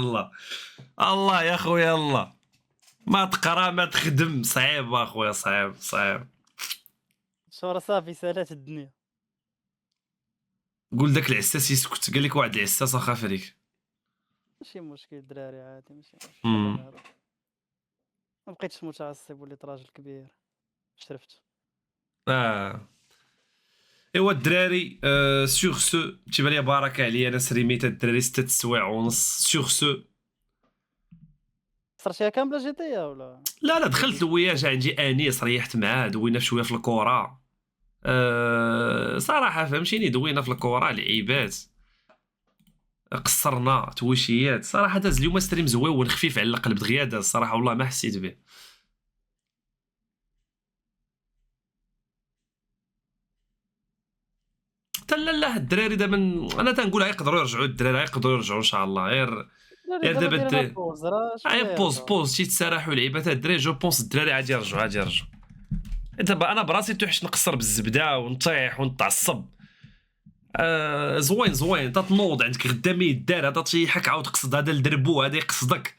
الله يا خويا الله، ما تقرا ما تخدم صعيب اخويا صعيب شهر صافي سالات الدنيا. قول داك العساس يسكت، قال لك واحد العساس اخاف عليك. ماشي مشكل الدراري عادي، ماشي مشكل. مم. خلينا نهضروا. ما بقيتش متعصب، وليت راجل كبير، شرفت. ايوا الدراري، سيغ سو تيبان لي بركه عليا انا سريميت الدراري 6 سوايع ونص. سيغ سو صرتيها كامله جي تي ولا؟ لا دخلت وياه، جا عندي انيس ريحت معاه، دوينا شويه في الكره. صراحه فهمتيني، دوينا في الكره لعيبات، قصرنا تويشيات. صراحه داز اليوم ستريم زويون خفيف على القلب دغيا داز الصراحه، والله ما حسيت به. لا الدراري دابا انا تنقول يقدروا يرجعوا، الدراري يقدروا يرجعوا ان شاء الله. غير دابا ديرنا الدراري بوز راه شويه بوز تيتسارحوا لعيبات الدراري. جو بونس الدراري عادي يرجعوا دابا انا براسي توحش نقصر بالزبده ونطيح ونتعصب. زوين تنوض عندك غدا ما يدار، هذا تيحك عاود قصد، هذا الدربو هذا يقصدك،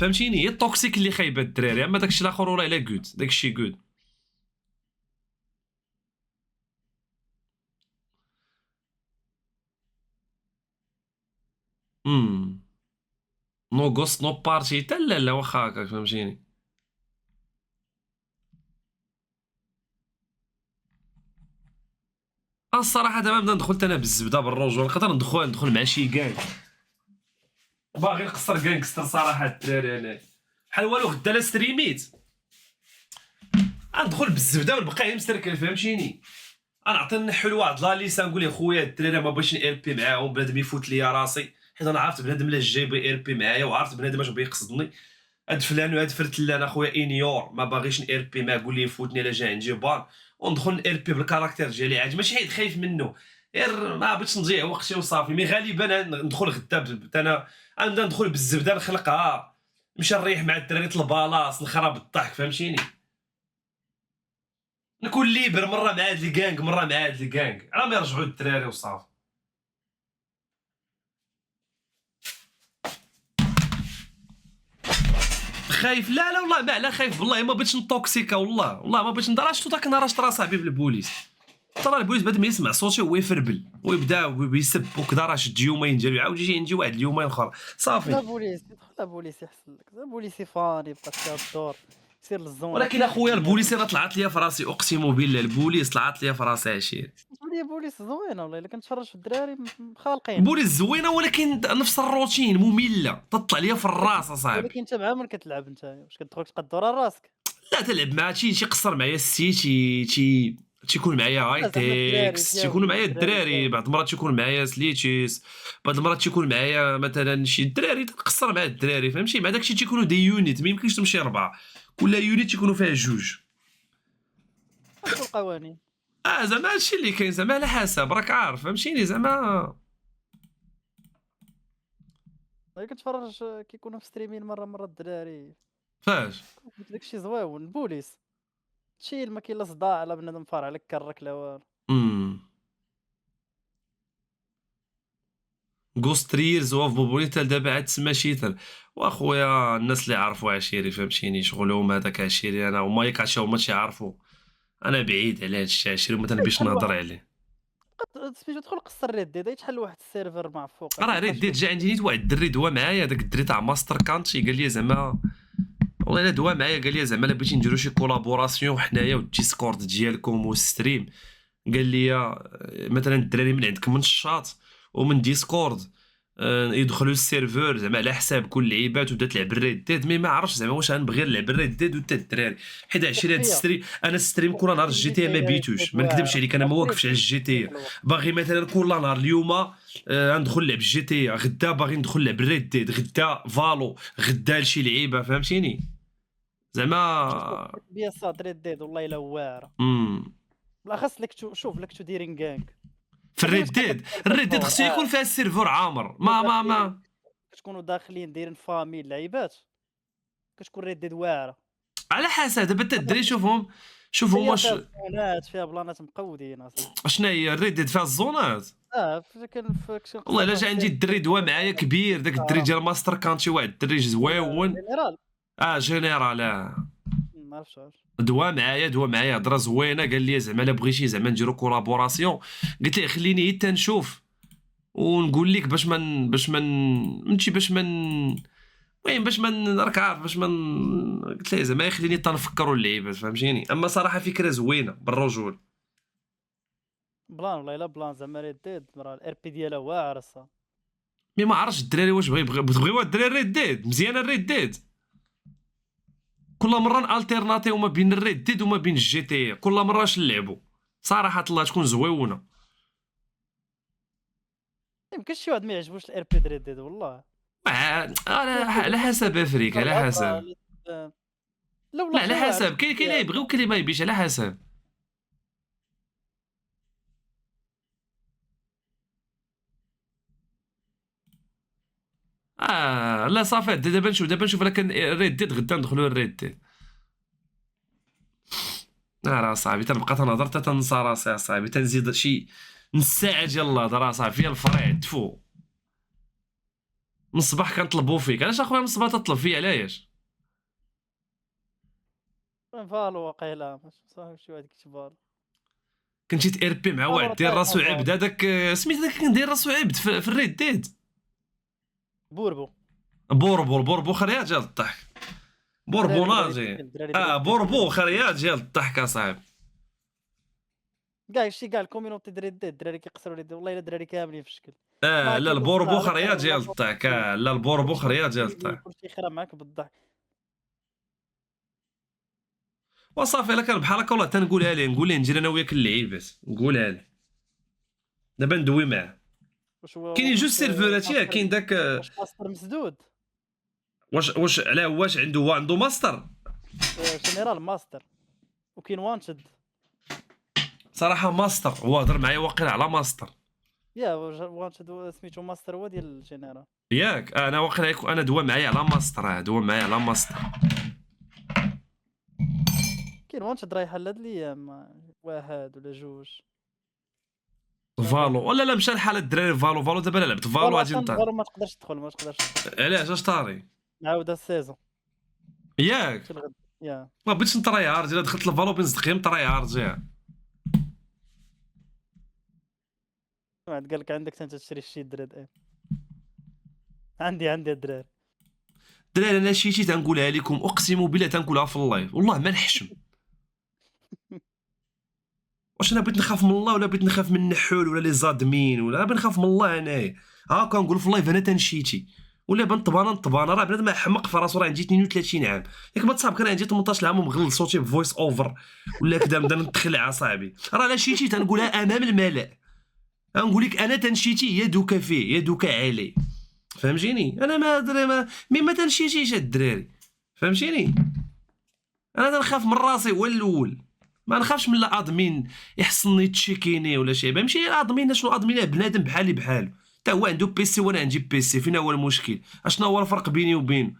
فهمتيني. هي التوكسيك اللي خايبه الدراري، اما داكشي الاخر والله الا كود، داكشي كود. نو غوست نو بارتي حتى لا واخا هكاك، فهمتيني. الصراحه دابا نبدا ندخل انا بالزبده بالرجوله، نقدر ندخل مع شي كانك، باغي نقصر كانكستر صراحه الدراري. انا بحال والو غدا لا ستريميت ندخل بالزبده ونبقى غير مسركل، فهمتيني. انا عطيني نحل واحد لا ليسان، نقول يا خويا الدراري ما بغيتش ار بي معاهم، بنادم يفوت ليا راسي، حيت انا عرفت بنادم لا جاي بي ار بي معايا، وعرفت بنادم اش بغى يقصدني. هاد فلان وهاد فرتلان اخويا انيور ما باغيش ار بي معاه، قول لي يفوتني الا جا عندي بان، وندخل ار بي بالكاركتير ديالي عادي، ماشي حيت خايف منه، غير ما بغيتش نضيع وقتي وصافي. مي غالبا ندخل غدا انا نبدا ندخل بالزبده، نخلقها نمشي نريح مع الدراري البالاص، نخرب الضحك، فهمتيني. نكون ليبر مره مع هاد الكانغ مره مع هاد الكانغ، على ما يرجعوا الدراري وصافي. خايف؟ لا والله ما على خايف، والله ما بغيتش نتوكسيكا، والله ما بغيتش ندار. شفتو داك النهار طرا صاحبي بالبوليس، طرا البوليس بعد ما يسمع صوتي هو يفربل ويبدا يسب وكذا، راه شد يومين ديالو عاود يجي عندي واحد اليومين اخر لا صافي. بوليس، لا بوليس يحسن لك، لا بوليس فاني بقى فيها الدور، سير للزون. ولكن اخويا البوليس راه طلعت ليا في راسي، اقسم بالله البوليس طلعت ليا في راسي عشير. لي بوليس زوينه والله، الا كنتفرج في الدراري خالقين. البوليس زوينه ولكن نفس الروتين ممله، تطلع ليا في الراس اصاحبي. ولكن انت مع من كتلعب انت، واش كتدخل تقدر راسك؟ لا تلعب مع شي قصر معايا السي تيكون معايا هاي زعما الدراري تيكس، ديالك، تيكونوا معايا الدراري الدراري، ديالك. بعض المرات تيكون معايا سليتيس، بعض المرات تيكون معايا مثلا شي الدراري، تنقصر مع الدراري، فهمتي. مع داكشي تيكونوا دي يونيت، ما يمكنش تمشي 4، كل يونيت تيكونوا فيها 2. القوانين زعما هادشي اللي كاين، زعما على حسب راك عارف، فهمتيني زعما. كتفرج كيكونوا في ستريمين مره الدراري، فاش داكشي زويون. البوليس تشيل، ما كاين لا صداع لا بنادم فارع لك كرك لا والو. غوست ريرز واف بوبوليتا دابا عاد تسمى شيتر. واخويا الناس اللي عرفوا عشيري فهمتيني شغلهم هذاك عشيري، انا وما يكاشوا هما تيعرفوا، انا بعيد على هادشي عشيري وما تنبيش نهضر عليه. سميتو دخل قصر ريد ديد، يتحل واحد السيرفر مع فوق. راه ريد ديت جا عندي نيت واحد الدري دوا معايا، داك الدري تاع ماستر كانتشي قال لي زعما، والله الا دوا معايا قال لي زعما الا بغيتي نديرو شي كولابوراسيون حنايا والديسكورد ديالكم والستريم، قال لي مثلا الدراري من عندكم من الشاط ومن ديسكورد يدخلوا للسيرفور زعما على حساب كل لعيبات وبدا تلعب الريد ديد. مي ما عرفتش زعما واش غنبغي نلعب الريد ديد وتا الدراري، حيت عشري هاد الستريم انا الستريم كل نهار الجي تي ما بيتوش، ما نكذبش عليك انا ما واقفش على الجي تي، باغي مثلا كل نهار اليوم غندخل نلعب الجي تي، غدا باغي ندخل نلعب الريد ديد، غدا فالو، غدا لشي لعيبه، فهمتيني زعما. بيا صاد ريد ديد والله الا واعره، بالاخص لك شوف لك دايرين كانغ في الريد ديد خصو يكون فيها السيرفور عامر، ما كتكونوا داخلين دايرين فامي اللعيبات، كتكون ريد ديد واعره على حسب. دابا الدراري شوفهم واش فيها زونات، فيها بلانات مقودين اصاحبي. شنو هي الريد ديد فيها الزونات. كان والله الا جا عندي الدري دوا معايا كبير، داك الدري ديال ماستر كانتشي واحد الدري زويون. جنرال جينيرال ما عرفتش دوا معايا هضره زوينه، قال لي زعما الا بغيتي زعما نديرو كولابوراسيون، قلت ليه خليني حتى تنشوف ونقول لك باش من ماشي باش من المهم باش من راك عارف باش من قلت ليه زعما خليني تنفكروا اللعيبات فهمتيني. اما صراحه فكره زوينه بالرجول. بلان والله الا بلان زعما ريد ديد راه الار بي ديالها واعر الصا. مي ما عرفتش الدراري واش بغيو الدراري ريد ديد مزيانه الريد ديد. كل مره التيرناتيو ما بين الريد ديد وما بين الجي تي كل مره اش نلعبوا صراحه الله تكون زويونه. يمكنش شي واحد ما يعجبوش الار بي ديال ريد ديد والله. على حسب افريكا على حسب. لا على حسب كاين اللي يبغي وكاين اللي ما يبيش على حسب. لا صافي دابا نشوف لكن ريد ديد غدا ندخلوا الريد ديد. راه صاحبي تنبقى تنهضر حتى تنسى راسي صاحبي تنزيد شي نص ساعه ديال الهضره صاحبي فيا الفريد تفو. من الصباح كنطلبوا فيك علاش اخويا من الصباح تطلب فيا علاش؟ فالو واقيلا صافي شي واحد كيكتب فالو. كنتي تير بي مع واحد دير راسو عبد هذاك سميت هذاك كندير راسو عبد في الريد ديد. بوربو خريات ديال الضحك. بوربوناجي بوربو خريات ديال الضحك اصاحبي. كاع الكوميونيتي ديال ريد ديد الدراري كيقصروا لي والله الا الدراري كاملين في الشكل. لا البوربو خريات ديال الضحك. لا البوربو خريات ديال الضحك. كلشي خرا معاك بالضحك. وصافي الا كان بحال هكا والله تنقولها ليه نقول ليه نجري انا وياك اللعيبات نقولها ليه دابا ندوي معاه. كاينين جوج سيرفرات ياك كاين داك واش ماستر مسدود واش علاه واش عنده ماستر جينيرال ماستر وكاين وانشد صراحه ماستر هو هضر معايا واقيلا على ماستر يا وانشد سميتو ماستر هو ديال الجينيرال ياك انا واقيلا انا دوا معايا على ماستر كاين وانشد رايحه لهاد الايام واحد ولا جوج فالو ولا لا مشى الحال الدراري فالو دابا لعبت فالو غادي نطير فالو ما تقدرش تدخل علاش اش طاري عاود السيزون ياك يا ما بغيتش نطري هارد الا دخلت لفالو بنصدق نطري هارد واحد قال لك عندك انت تشري شي دراد ايه عندي الدراري انا شي تنقولها لكم اقسم بالله تنقولها في اللايف والله ما نحشم واش انا بغيت نخاف من الله ولا بغيت نخاف من النحول ولا لي زادمين ولا بنخاف من الله انايا كنقول في اللايف انا تنشيتي ولا نطبانه راه بنادم حمق في راسو راه عندي 32 عام ياك ما تصاب كان عندي 18 عام ومغلط صوتي بفويس اوفر ولا كذا نبدا نتخلع اصاحبي راه لا شيتي تنقولها امام الملأ نقول لك انا تنشيتي يا دوكا فيه يا دوكا عليه فهمتيني انا ما ادري ما تنشيتيش هاد الدراري فهمتيني انا تنخاف من راسي هو الاول ما نخافش من لا ادمين يحصلني تشيكيني ولا شي ماشي ادمين شنو ادمين بنادم بحالو حتى هو عنده بيسي وانا عندي بيسي فين هو المشكل اشنو هو الفرق بيني وبينه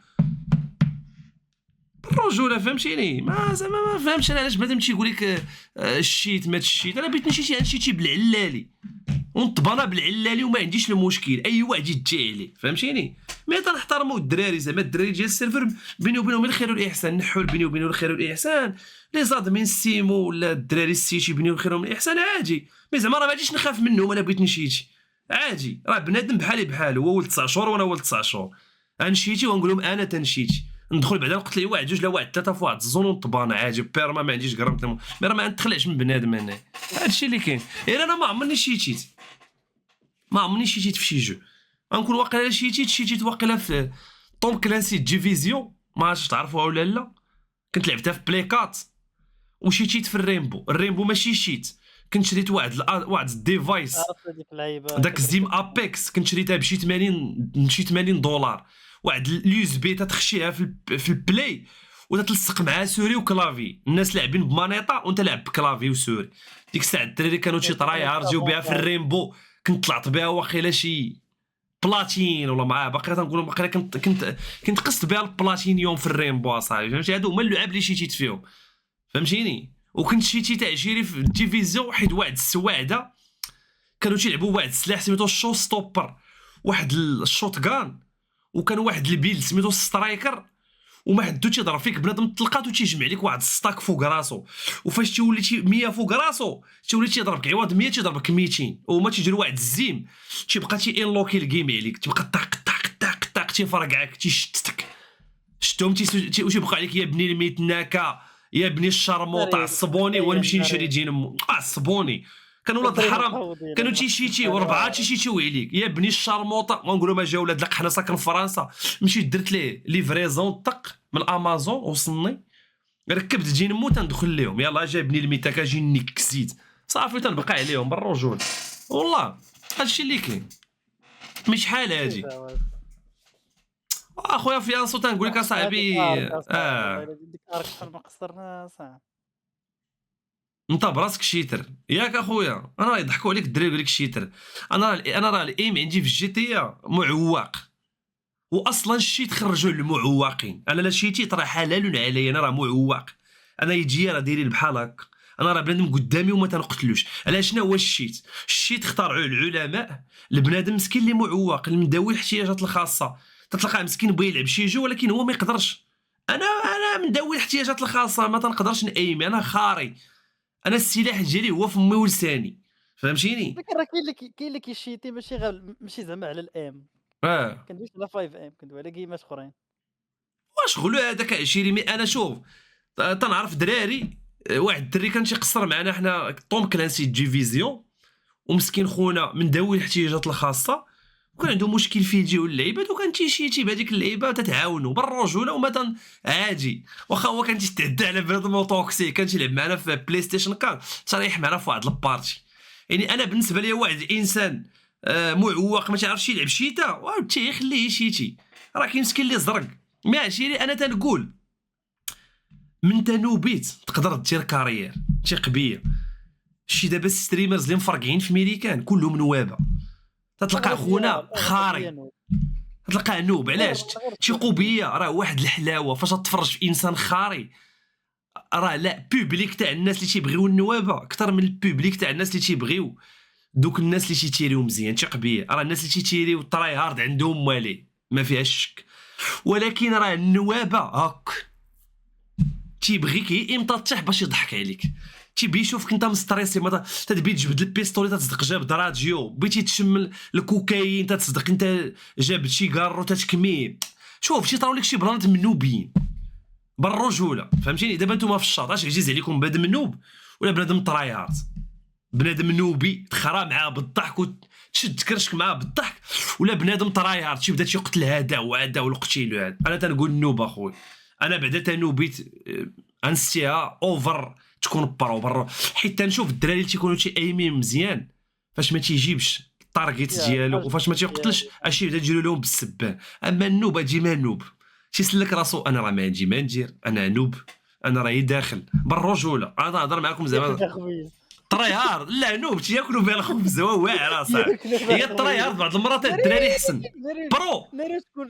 الرجوله فهمتيني ما زعما ما فهمتش انا علاش بنادم تيقول لك الشيت ما تشيت انا بغيت نشيتي نشيتي بالعلالي ونطبانا بالعلالي وما عنديش المشكل اي واحد يجي عليه فهمتيني مي تنحترموا الدراري زعما الدراري ديال السيرفر بيني وبينهم الخير والاحسان نحول بيني وبينه الخير والاحسان لي زادمين سيمو ولا الدراري السيتي بيني وبينهم الاحسان عادي مي زعما راه ما غاديش نخاف منهم انا بغيت نشيتي عادي راه بنادم بحالي هو ولد 9 شهور وانا ولد 9 شهور غنشيتي ونقول لهم انا تنشيتي ندخل بعدا نقتل لي واحد جوج لا واحد ثلاثه في واحد الزون ونطبانا عادي بيرما ما عنديش غرام مي راه ما نتخلعش من بنادم انا هادشي اللي كاين غير انا ما عمرني شيتيت في شي جو غنكون واقيلا شيتيت واقيلا في طوم كلاسي ديفيزيون ما عرفتش تعرفوها ولا لا كنت لعبتها في بلايكات وشيتيت في الريمبو ماشي شيت كنت شريت واحد الديفايس داك الزيم ابيكس كنت شريتها بشي 80 دولار واحد اليو اس بي تتخشيها في البلاي وتتلصق معها سوري وكلافي الناس لاعبين بمانيطا وانت لاعب بكلافي وسوري ديك الساعه الدراري كانوا شي طراي يرجيو بها في الريمبو كنت طلعت بها واقيلا شي بلاتين ولا معاه باقي تنقول واقيلا كنت قصت بها البلاتينيوم في الريمبو اصاحبي فهمتي هادو هما اللعاب اللي شيتيت فيهم فهمتيني وكنت شيتي تاع جيري في الديفيزيون واحد السواعده كانوا تيلعبوا واحد السلاح سميتو الشو ستوبر واحد الشوت غان وكان واحد البيلد سميتو سترايكر وما حدو تيضرب فيك بنادم تلقاتو تيجمع لك واحد الستاك فوق راسو، وفاش تولي 100 فوق راسو تولي تيضربك عوض 100 تيضربك 200، وما تيجري واحد الزيم تيبقى تينلوكي الجيم عليك، تبقى طاق طاق طاق طاق تيفرقعك تيشتك شتهم تيبقى عليك يا بني الميتناكا يا بني الشرموطه عصبوني ونمشي نشري جين عصبوني. كانوا ولاد الحرام كانوا تيشيتي وربعه تيشيتيو عليك يا بني الشرموطه، ونقولوا ما جا ولاد لك حنا ساكن في فرنسا، مشيت درت ليه ليفريزون طق من امازون وصلني ركبت جينمو تندخل لهم يلاه جابني الميتاكا جيني كسيت صافي تنبقى عليهم بالرجول والله هادشي اللي كاين. مش شحال هادي اخويا فيانسو تنقول لك اصاحبي ديك ارك شحال ما قصرنا صاحبي. انت براسك شيتر ياك اخويا، انا راه يضحكوا عليك الدراري يقول لك شيتر، انا راه الايم عندي في الجي تي معوق، واصلا الشيت خرجوا للمعوقين، انا لا شيتيت راه حلال عليا، انا راه معوق، انا يجي راه دايرين بحال هكا، انا راه بنادم قدامي وما تنقتلوش. علاش شنو هو الشيت؟ الشيت اخترعوه العلماء لبنادم مسكين اللي معوق اللي مداوي الاحتياجات الخاصه، تتلقى مسكين بغى يلعب شي جو ولكن هو ما يقدرش. انا مداوي الاحتياجات الخاصه ما تنقدرش نايمي، انا خاري، انا السلاح ديالي هو فمي ولساني، فهمتيني؟ ولكن راه كاين اللي كيشيتي ماشي زعما على الام، كندويش على 5 ام، كندوي على جيمات اخرين. واش غلو هذاك 20 مي انا شوف تنعرف دراري، واحد الدري كان تيقصر معنا حنا طوم كلانسي ديفيزيون، ومسكين خونا من ذوي الاحتياجات الخاصه وكان عنده مشكل في يجيو اللعيبات وكان تيشيتي بهذيك اللعيبه تتعاونوا بالرجوله وما عادي، واخا هو كان تيتعدى على بنادم توكسي كان تيلعب معنا في بلاي ستيشن كار تريح معنا في واحد البارتي. يعني انا بالنسبه لي واحد الانسان معوق ما تعرفش يلعب شيتا تيخليه يشيتي، راه كاين مسكين اللي زرق ماشي. انا تنقول من تنوبيت تقدر دير كارير تقبيه، شي دابا ستريمرز اللي مفرقعين في ميريكان كلهم نوابه، تتلقى خونا خاري تلقاه نوب. علاش؟ تيقوبيه راه واحد الحلاوه فاش تفرج في انسان خاري، راه لا بوبليك تاع الناس اللي تيبغيو النوابه اكثر من البوبليك تاع الناس اللي تيبغيو دوك الناس اللي تيتيريو مزيان تقبيه. راه الناس اللي تيتيريو التراي هارد عندهم والي ما فيهاش شك، ولكن راه النوابه هاك تيبغيك هي امتى تطيح باش يضحك عليك، تيبغي يشوفك انت مستريسي ما تبي تجبد البيستولي تتصدق جاب دراجيو، بغيتي تشم الكوكايين تتصدق انت جاب شيغارو تتكمي. شوف تيطراو لك شي بلانات منوبين بالرجوله فهمتيني. دابا نتوما في الشاط اش عزيز عليكم بنادم منوب ولا بنادم ترايهارد؟ بنادم منوبي تخرا معاه بالضحك وتشد كرشك معاه بالضحك، ولا بنادم ترايهارد تيبدا تيقتل هذا وهذا والقتيل وهذا؟ انا تنقول نوب اخويا، انا بعدا تنوبيت انسيها اوفر تكون برو حيت تنشوف الدراري اللي تيكونوا تيأيمين مزيان فاش ما تيجيبش التارجيت ديالو وفاش ما تيقتلش اش يبدا يجيروا لهم بالسبان. اما النوب ديما نوب تيسلك راسو، انا راه ما عندي ما ندير، انا نوب، انا راهي داخل بالرجوله. انا نهضر معكم زعما تراي هارد، لا نوب تياكلوا بها الخبز واعر اصاحبي، هي التراي هارد بعض المرات الدراري حسن برو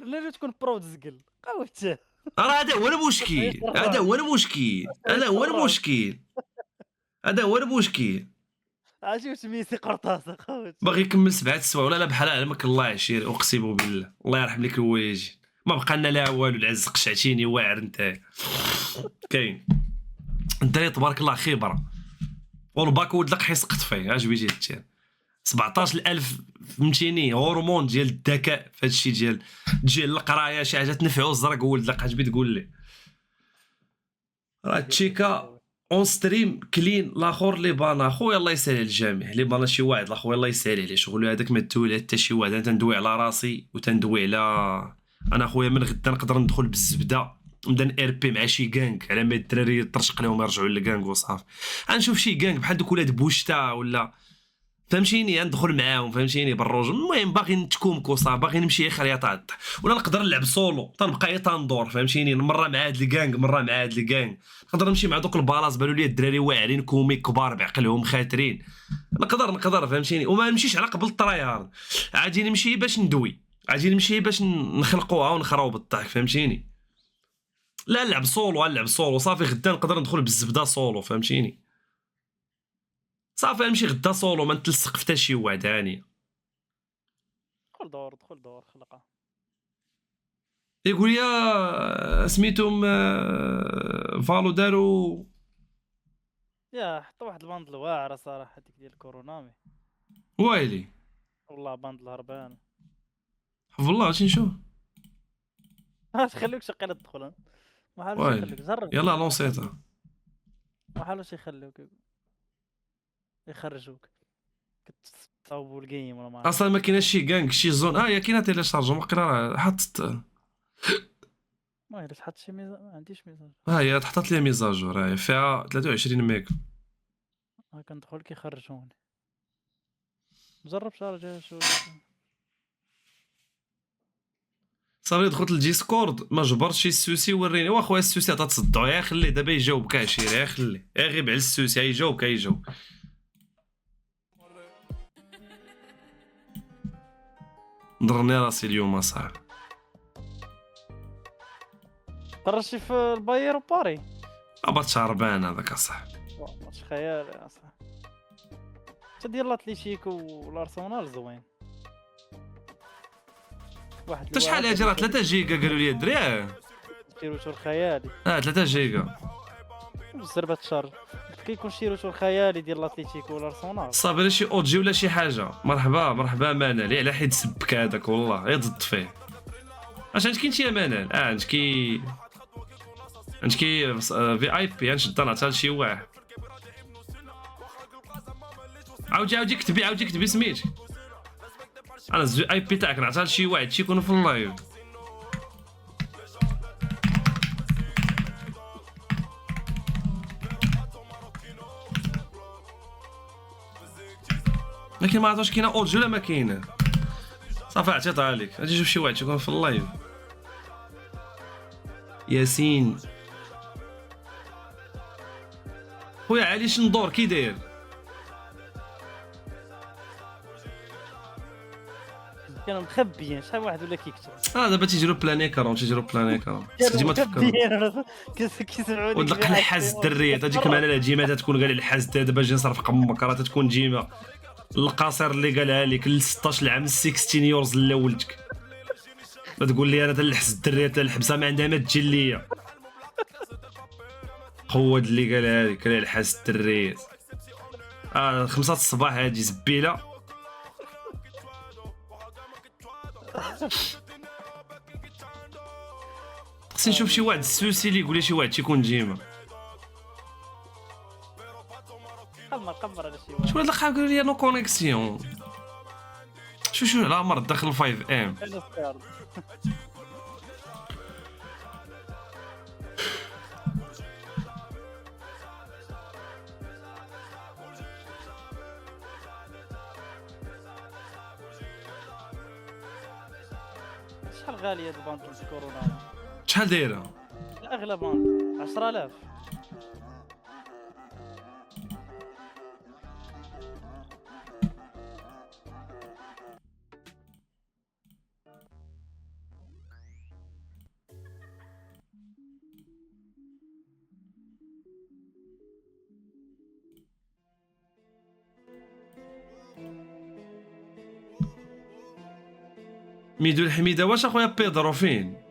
ناري تكون برو تزقل قاوت راه هذا هو المشكل، هذا هو المشكل، هذا هو المشكل، هذا هو المشكل. عرفتي سميتي قرطاسه قاوت باغي يكمل 7 سوايع ولا لا بحال علمك الله عشير اقسم بالله الله يرحم لك الواجي ما بقى لنا لا والو العز قشعتيني واعر انت كاين الدراري تبارك الله خبره والباك ولد لك حيسقط فيه عجبي جيت التير 17000 فهمتيني هرمون ديال الذكاء في هادشي ديال القرايه شي حاجه تنفعو الزرق ولد لك عجبي تقول لي راه تشيكا اون ستريم كلين الاخر اللي بانا خويا الله يسهل الجميع اللي بانا شي واحد اخويا الله يسهل عليه شغل هذاك ما تدوي على حتى شي واحد. انا تندوي على راسي وتندوي على انا خويا من غدا نقدر ندخل بالزبده نبدا ار بي مع شي كانغ على ما الدراري يطرشق لهم يرجعوا للكانغ وصافي. غنشوف شي كانغ بحال دوك ولاد بوشتا ولا فهمتيني ندخل معاهم فهمتيني بالروج. المهم باغي نتكومكو صافي باغي نمشي خريطات ولا نقدر نلعب سولو تنبقى غير تندور فهمتيني مره مع هاد الكانغ مره مع هاد الكانغ. نقدر نمشي مع دوك البالاص بانوا لي الدراري واعرين كومي كبار بعقلهم خاترين نقدر فهمتيني وما نمشيش على قبل الطرايار عادي نمشي باش ندوي عادي نمشي باش نخلقوها ونخراو بالضحك فهمتيني. لا نلعب سولو صافي غدا نقدر ندخل بالزبده سولو فهمتيني صافي نمشي غدا سولو ما نتلصق حتى شي واحد هانيه. دخل دور خلقه يقول يا سميتهم فالو داروا يا حط واحد الباندل واعره صراحه ديك ديال كورونامي، وايلي والله باندل هربان. حفظ الله غادي نشوف ما تخليوك شقيله تدخل، ما حالوش وايلي يخليوك جرب. يلا لونسيتها ما حالوش يخليوك يخرجوك كتصاوبوا الجيم ولا ما عرفت. اصلا ما كايناش شي غانك شي زون يا كاينه تيليشارجون واقيلا راه حطت ما الا تحط شي ميزان ما عنديش ميزان. ها هي حطت لي ميزاجور هاي فيها 23 ميغا كندخل كيخرجوني. جرب شارجه شو. صافي دخلت للديسكورد ما جبرتش شي السوسي وريني واخويا السوسي عطات تصدعو يا خليه دابا يجاوبك عشير يا خليه غير على السوسي يجاوبك يجاوب ضرني راسي اليوم اصاحبي طرشي في الباير وباري. ابات شعربان هذاك اصاحبي ماتش خيالي يا صاحبي. حتى ديال لاتليتيكو والارسنال زوين. واحد انت شحال هادي راه 3 جيجا قالوا لي الدراري شيروتو الخيالي 3 جيجا زربة الشر. كيكون شيروتو الخيالي ديال لاتليتيكو والارسنال. صافي شي اوجي ولا شي حاجه مرحبا مرحبا منال على حيت سبك هذاك والله غير ضد فيه اش عندك انت يا منال عندك في اي بي نشد نعطيها لشي واحد عاودي كتبي سميتك انا الزي اي بي تاعك نعطيها لشي واحد تيكون في اللايف لكن ما عرفتش كاينه اورج ولا ما كاينه صافي عطيتها لك غادي نشوف شي واحد تيكون في اللايف ياسين خويا علي شندور كي داير كانوا مخبيين شحال واحد ولا كيكتب. دابا تيجيرو بلانيكرون ديما تفكر كيسمعوني ودلق الحاز الدريه تجيك معنا الهجيمه تكون قال الحاز دابا جي نصرف قمك راه تكون ديما القصير اللي قالها لك ل 16 عام 16 يورز لولدك ما تقول لي انا تلحس الدريه تلحبسها ما عندها ما تجي ليا قواد اللي قالها لك الحاز الدريه 5 الصباح هادي زبيله خصني نشوف شي واحد السوسي اللي يقول لي شي واحد تيكون ديما قمر هذا شي واحد. شو هاد القاع قالوا لي نو كونيكسيون شو على عمر داخل 5 ام شحال غاليه هاد الباندل في كورونا؟ شحال دايره اغلى باندل 10000. ميدو الحميده واش اخويا بيدرو فين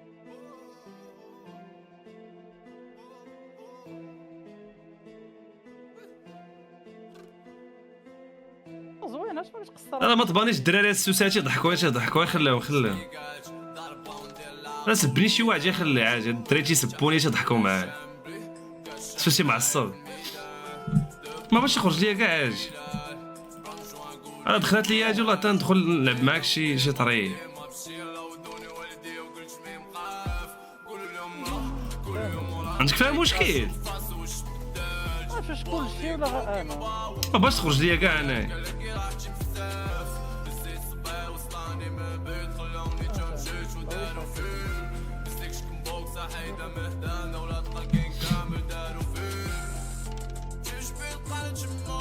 زوينه شنو تقصر. انا ما تبانيش الدراري السوساتي يضحكوا خليهم لا سبني شي واحد يخلي عادي الدراري تيسبوني تيضحكوا معايا سوسي معصب ما باش يخرج ليا كاع عادي انا دخلت لي اجي والله تندخل نلعب معاك شي طريق عندك فيها مشكل واش كلشي ولا انا ما باش تخرج ليا كاع انايا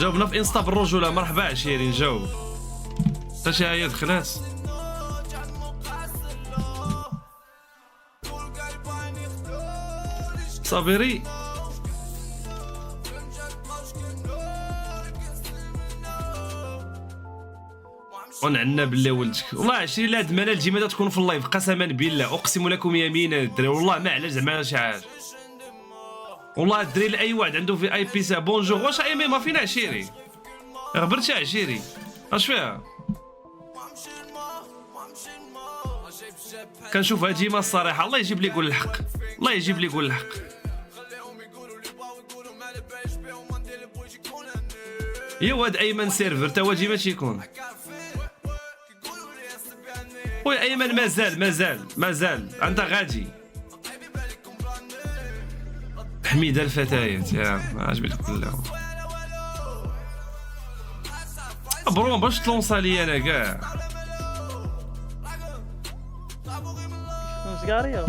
جاوبنا في انستا بالرجوله مرحبا عشيرين جاوب حتى هي دخلات صابري ونعنا بالله ولدك والله 20 لا دمانه الجيمه تكون في اللايف قسما بالله اقسم لكم يمينا الدراري والله ما على زعما شي حاجه والله الدري لاي واحد عنده في اي بي سي بونجور واش اي مي ما فينا عشيري غبرتي عشيري اش فيها كنشوف هاد ديما الصراحه الله يجيب لي يقول الحق الله يجيب لي يقول الحق يا واد ايمن سيرفر تا هو ديما تيكون وي ايمن مازال انت غادي حميده الفتيات يا ما عجبتك كلها برو باش تلونسا لي انا كاع مسكاريو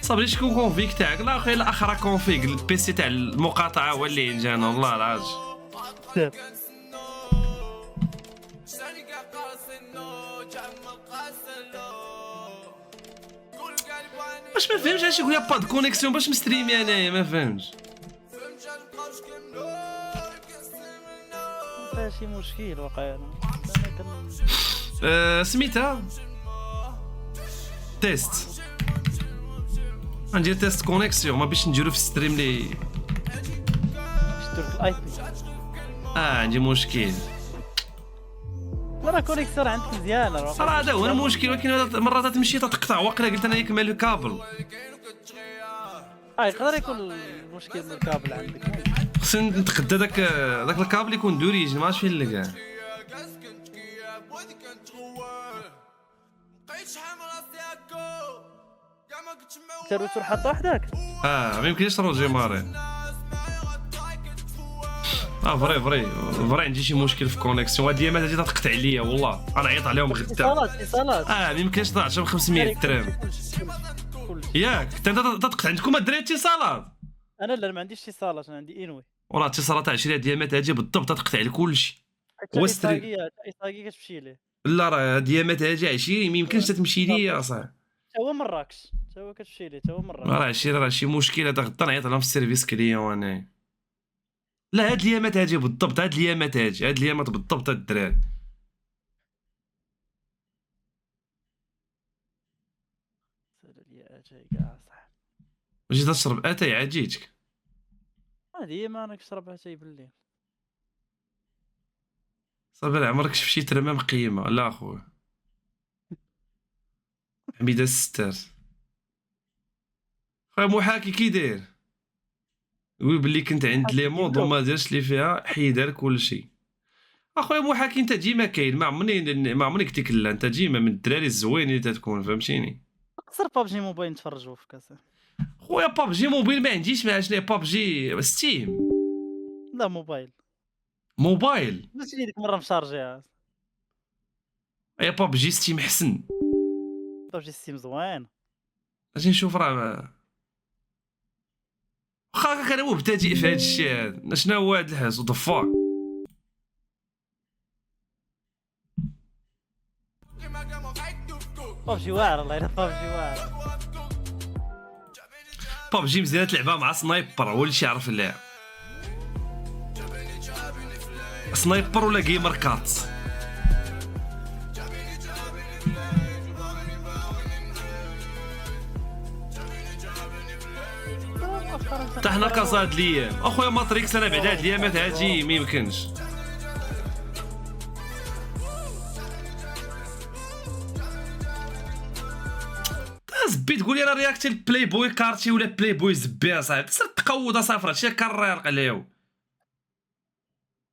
صافي شكون كونفيك تاعك لا اخي الاخر كونفيك البيسي تاع المقاطعه هو اللي جانا والله العظيم باش ما فهمش علاش يقول لي با د كونيكسيون باش مستريمي انايا ما فهمش فيها شي مشكل واقيلا سميتها تيست ندير تيست كونيكسيون ما باش نديرو في ستريم لي شترك الاي بي عندي مشكل راه كونيكسيون عندك مزيانه راه هذا هو المشكل ولكن مرات تمشي تقطع واقيلا قلت انا يكمل الكابل يقدر يكون المشكل من الكابل عندك خصني نتقدى داك الكابل يكون دوريج ما عرفتش فين لقاه انت الروتور حاط وحدك ما يمكنش تروجي ماري فري عندي شي مشكل في كونيكسيون هاد اليامات هادي تقطع عليا والله انا عيط عليهم غدا اتصالات ما يمكنش نعطيهم 500 درهم ياك انت تقطع عندكم الدراري اتصالات انا لا ما عنديش اتصالات انا عندي انوي والله اتصالات 20 ديامات هادي بالضبط تقطع على كلشي وستري كتمشي ليه لا راه ديامات هادي 20 ما يمكنش تمشي ليا اصاحبي تا هو مراكش تا هو كتمشي ليه تا هو مراكش راه شي مشكل هذا غدا نعيط لهم في السيرفيس كليون انا لا هاد اليامات هادي بالضبط هاد اليامات بالضبط هاد الدراري جيت تشرب اتاي عاد جيتك هادي ما انا كنشرب اتاي بالليل صافي عمرك شفت شي ترمام قيمه لا اخويا حميده الستار خويا محاكي كي داير يقول بلي كنت عند لي مود وما دارش لي فيها حيدها كلشي اخويا محاكي انت ديما كاين ما عمرني قلت لك لا انت ديما من الدراري الزوينين اللي تكون فهمتيني اقصر بابجي موبايل نتفرجوا في كاسه خويا بابجي موبايل ما عنديش مع شنو بابجي ستيم لا موبايل باش ديك مره مشارجيها يا بابجي ستيم حسن بابجي ستيم زوين اجي نشوف راه واخا كان مبتدئ في هذا الشيء هذا شنو هو هذا الحس ضفاك بابجي واعر الله يلا بابجي واعر بابجي مزيان تلعبها مع سنايبر هو اللي يعرف اللعب سنايبر ولا جيمر كات حتى حنا كازا هاد الايام اخويا ماتريكس انا بعد هاد الايامات هادي ما يمكنش زبي تقول لي راه رياكتي البلاي بوي كارتي ولا بلاي بوي زبي اصاحبي سير تقود اصاحبي هادشي كريرق عليه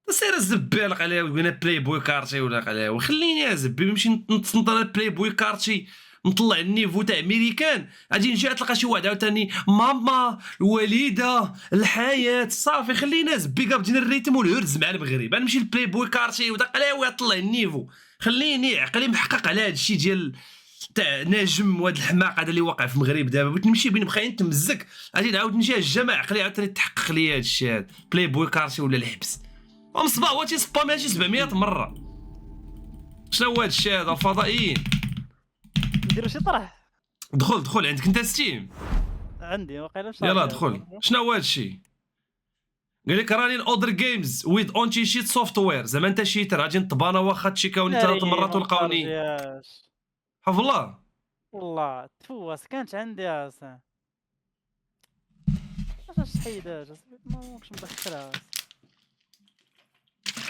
سير الزبالق عليه وقلنا بلاي بوي كارتي ولا عليه وخليني ازبي نمشي نتنطر البلاي بوي كارتي نطلع النيفو تاع امريكان غادي نجي تلقى شي واحد عاوتاني ماما الوالده الحياه صافي خلينا زبي بدينا الريتم والهرز مع المغرب نمشي البلاي بوي كارتي وداق عليه ويطلع النيفو خليني عقلي محقق على هذا الشيء ديال تاع نجم وهاد الحماق هذا اللي واقع في المغرب دابا بغيت نمشي بين بخاين نتمزك غادي نعاود نجي الجماعه عقلي عاوتاني تحقق لي هذا الشيء هذا بلاي بوي كارتي ولا الحبس ومصباح هو تيسبامي شي 700 مره شنو هو هذا الشيء هذا الفضائيين نديرو شي طرح دخل عندك انت ستيم عندي واقيلا يلا دخل شنو هو هذا الشيء قال لك راني اودر جيمز ويز اونتي شيت سوفتوير، زعما انت شيتر غادي نطب انا واخا تشيكاوني 3 مرات ولقاوني. حفظ الله والله تفوس كانت عندي اصلا علاش حيدها ما كنتش مدخلها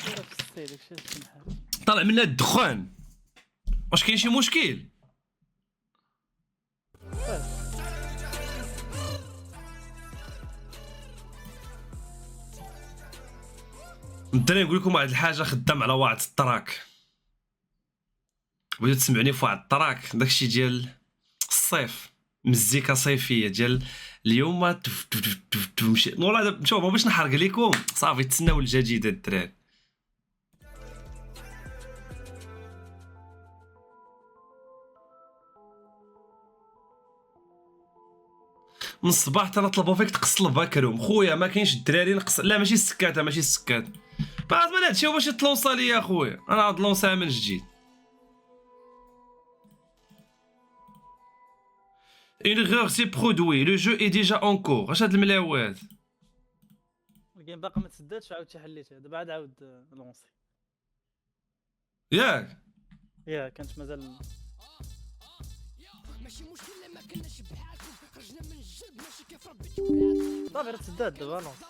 دايره في السيد داكشي اللي سمحات. طلع منها الدخان، واش كاين شي مشكل؟ الدراري نقول لكم واحد الحاجه، خدام على واحد التراك، بغيتو تسمعوني في واحد التراك داكشي ديال الصيف، مزيكا صيفيه ديال اليوم مشي والله. شوف باش نحرق لكم صافي، تسناو الجديد الدراري. من الصباح تنطلبوا فيك تقص الباكروم خويا، ما كاينش الدراري نقص، لا ماشي السكاته ماشي السكات، بعد ما هادشي هو باش يطلونصا ليا خويا، انا غاد لونسا من جديد. Une erreur s'est produite, le jeu est déjà en cours. اش هاد الملاوات؟ الجيم باقي ما تسداتش، عاودت حليتها دابا عاد عاود لونسي. ياك كانت مازال صافي راه تسدات دابا لونسي.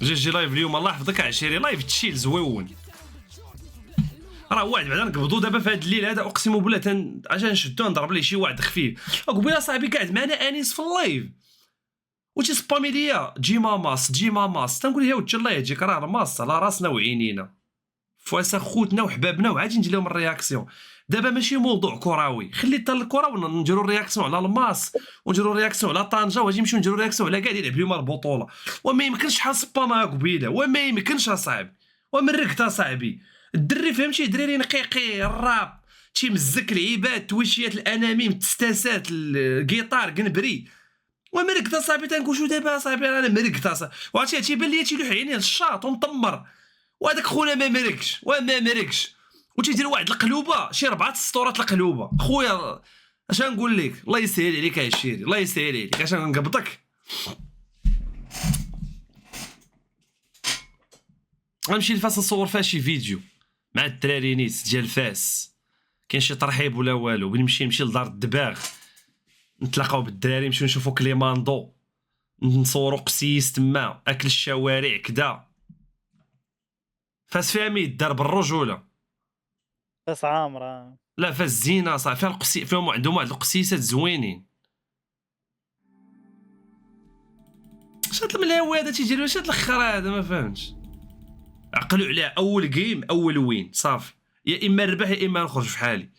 جي لايف اليوم الله يحفظك عشيري، لايف تشيل زويون. راه واحد بعدا نقبضوا دابا في هذا الليل هذا، اقسم بالله عشان نشدو نضرب ليه شي واحد خفيف. قبيله صاحبي قاعد معنا انيس في اللايف وتي سبامي ليا جي ماماس تنقول لها وجه الله يهديك راه ماس على راسنا وعينينا فواس خوتنا وحبابنا، وعادي ندير لهم الرياكسيون. دابا ماشي موضوع كروي، خلي حتى الكره ونديروا الرياكسيون على الماس ونديروا الرياكسيون على طنجه وغادي نمشيو نديروا الرياكسيون على كاع اللي يلعب اليوم البطوله. وما يمكنش شحال سباما قبيله، وما يمكنش اصاحبي، ومركت اصاحبي. الدري فهمتي دريري نقيقي الراب تيمزك العباد تويشيات الاناميم تستاسات الجيتار قنبري، ومركت اصاحبي. تنقول شو دابا اصاحبي انا مركت اصاحبي، وعرفتي تيبان ليا تيلوح عينيه الشاط ومطمر، وهذاك خونا ما مركش وما مركش، وتيدير واحد القلوبه شي 4 سطورات القلوبه. خويا اش نقول لك، الله يسهل عليك عشيري، الله يسهل عليك اش نقبضك. غنمشي لفاس نصور فيها شي فيديو مع الدراري نيت ديال فاس، كاين شي ترحيب ولا والو، نمشي لدار الدباغ نتلاقاو بالدراري، نمشيو نشوفو كليماندو، نصورو قسيس تما، اكل الشوارع كدا. فاس فيها ميت دار بالرجوله، فاس عامره، لا فاس زينه صافي، فيها القسي، فيهم عندهم واحد القسيسات زوينين. شات الملاوي هذا تيجي شات الاخر هذا ما فهمتش، عقلوا عليه اول جيم اول وين صافي، يا اما نربح يا اما نخرج في حالي.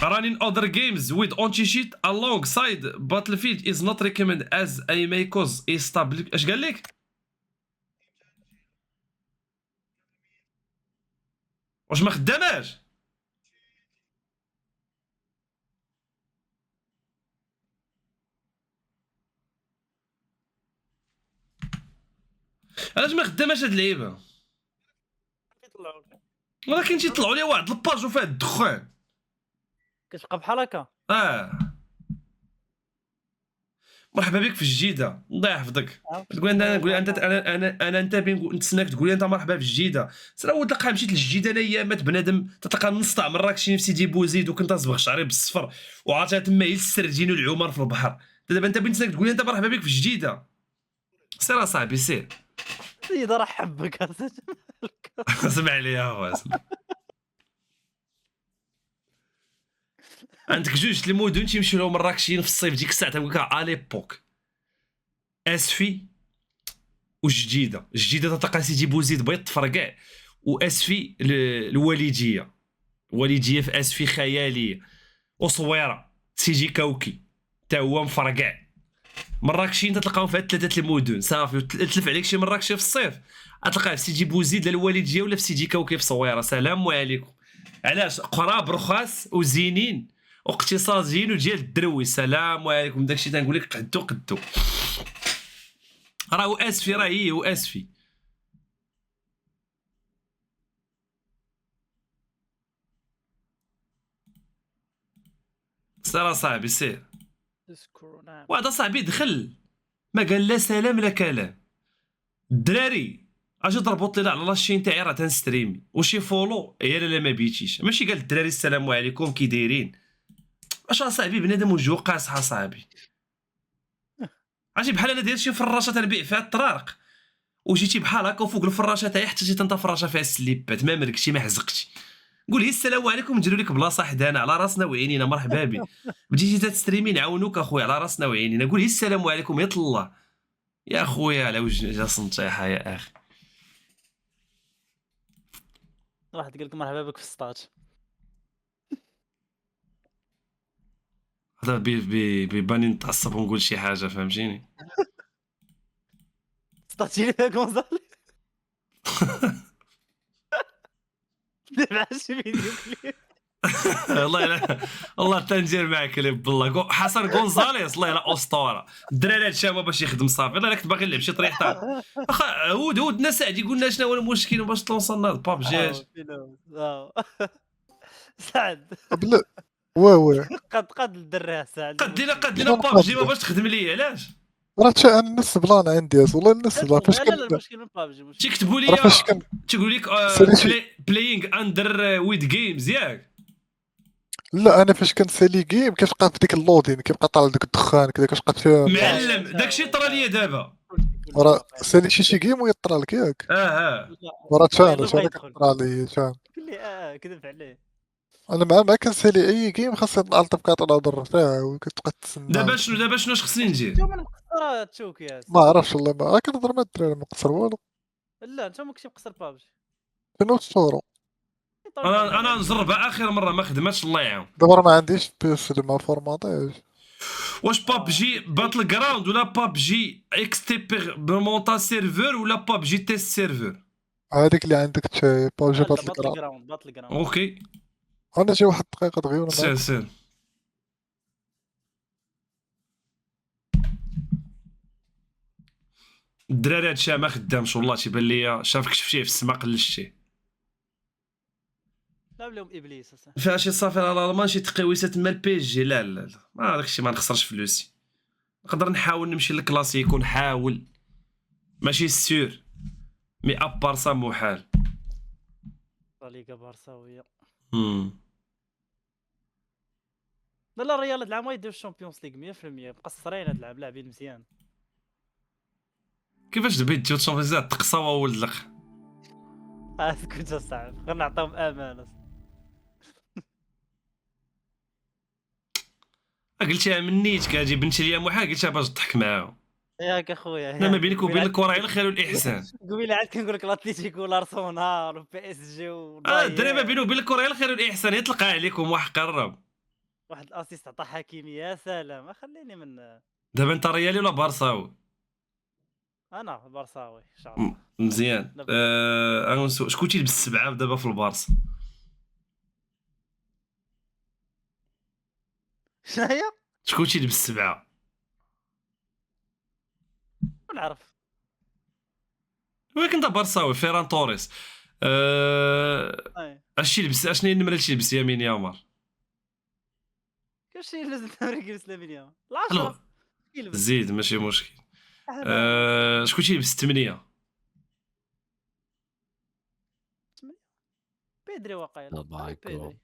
Running other games with anti-cheat alongside Battlefield is not recommended as I may cause instability. اش قال لك؟ واش ما خداماش؟ علاش ما خداماش هاد اللعيبه؟ ولكن تيطلعوا لي واحد الباج وفيها الدخان كتبقى بحال هكا. مرحبا بك في الجديده، الله يحفظك. تقول انا انت نتسناك تقول لي انت مرحبا في الجديده. سير اول تلقى مشيت للجديده انا ايامات بنادم تلقى نص تاع مراكش نفسي سيدي بوزيد وكنت اصبغ شعري بالصفر وعاطيها تما هي السردين والعمر في البحر. دابا انت بين تسناك تقول لي انت مرحبا بك في الجديده. سير اصاحبي سير. سيدي راه حبك اسمع لي يا خويا عندك جوج المدن تيمشيو لهم مراكشيين في الصيف ديك الساعه تنقول لك اليبوك اسفي وجديده. جديده تلقى سيدي بوزيد بيض تفرقع، واسفي الوالديه في اسفي خياليه، وصويره سيدي كوكي تا هو مفرقع. مراكشيين تلقاهم في هاد 3 المدن صافي، تلف عليك شي مراكشي في الصيف تلقاه في سيدي بوزيد الوالديه ولا في سيدي كوكي في صويره. سلام عليكم. علاش؟ قراب رخاص وزينين واقتصاديين وديال الدروي. سلام عليكم. داكشي تنقول لك قدو راهو اسفي، راه هي واسفي. سير صاحبي سير. ديسكورد نعم. وهذا صاحبي دخل ما قال لا سلام لا كلام. الدراري اجي ضربط لي على لاشين تاعي راه تنستريمي وشي فولو يا لا ما بيتيش، ماشي قال الدراري السلام عليكم كي دايرين. اش صاحبي بنادم وجهو قاصحه صاحبي. عرفتي بحال انا داير شي فراشه تنبيع فيها الطرارق وجيتي بحال هكا وفوق الفراشه تاعي حتى جيت انت فراشه فيها السليبات ما مرقتي ما حزقتش، قول لي السلام عليكم نديروا لك بلاصه حدانا على راسنا وعينينا مرحبا بك. بديتي تستريمي نعاونوك اخويا على راسنا وعينينا، قول لي السلام عليكم يطل الله يا خويا على وجه صنطيحه يا اخي. واحد قال لك مرحبا بك في السطاج. هذا بيباني نتعصب ونقول شي حاجه فهمتيني. سطاج اللي فيها كونزالي. دابا شي فيديو كليب. والله لا والله تندير معاك كليب بالله. حسن غونزاليس الله لا اسطوره. الدراري هادشي هما باش يخدم صافي. والله كنت باغي نلعب شي طريحه واخا هود سعدي قلنا شنو هو المشكل باش تلونصنا بابجي. سعد بلا واه قد الدراه سعد. قد لنا بابجي ما باش تخدم لي علاش؟ راه انا الناس بلان عندي والله الناس بلان فاش لا لا كان المشكل من بابجي. تيكتبوا راه لي فاش كان تيقول لك بلاينغ اندر ويد جيمز ياك. لا انا فاش كنسالي جيم كتبقى في ديك اللودين كيبقى طالع ديك الدخان كذا كتبقى فيها معلم داكشي طرا ليا دابا. راه سالي شي جيم ويطرى لك ياك اه راه تفان يلا اش هذا بغا يدخل. كطرى لي تفان قال لي كذب عليه. انا ما كنسالي اي جيم خاصني نالطب كنهضر فيها وكتبقى تسنى دابا شنو خصني ندير؟ انتوما مقصرات تشوك يا ما عرفتش والله ما كنهضر مع الدراري ما قصر والو لا انتوما كنتي مقصر بابجي. فين الصورة انا نجربها اخر مره ما خدماتش الله يعاون. دابا راه ما عنديش بيس ما فورماطيش واش بابجي باتل جراوند ولا بابجي اكستيبيرمونتا سيرفور ولا بابجي تيست سيرفور؟ هذيك اللي عندك تشي باوجي باتل باتل كرا جراوند باتل جراوند. اوكي انا جا واحد الدقيقة دغيا سير الدراري هادشي ما خدامش والله تيبان ليا شافك شفتيه في السما قلشتيه. لا لهم ابليس اصاحبي. فيها شي صافي على الالمان شي تقويسات مال بي جي. لا ما داكشي ما نخسرش فلوسي. نقدر نحاول نمشي للكلاسيك ونحاول ماشي سيور مي ابار سا محال. ليغا بارساويه. لا الريال هاد العام يدير الشامبيونز ليغ 100% مقصرين هاد العام لاعبين مزيان. كيفاش دابا يديو الشامبيونز تقصاو ولد الاخ. اسكت اصاحبي غير نعطيهم امانه. قلتيها من نيتك هادي بنت ليا محال قلتها باش تضحك معاهم. ياك اخويا انا ما بينك وبين الكره غير الخير والاحسان. قبيله عاد كنقول لك الاتليتيكو والارسنال وبي اس جي الدراري ما بينه وبين الكره غير الخير والاحسان يطلق عليكم واحد قرب. واحد الاسيست عطى حكيمي يا سلام. خليني من دابا انت ريالي ولا بارساوي؟ انا بارساوي ان شاء الله. مزيان. شكون تيلبس السبعه دابا في البارسا؟ شنو هي؟ شكون تيلبس السبعه؟ نعرف ولكن انت بارساوي فيران توريس. اش يلبس اشنو هي النمره اللي تيلبس يمين يامر؟ كيفاش لازم نوريك الاسلاميه؟ الو. 10 يلبس. زيد ماشي مشكل. شكون تيلبس 8؟ بيدري واقيلا. بيدري.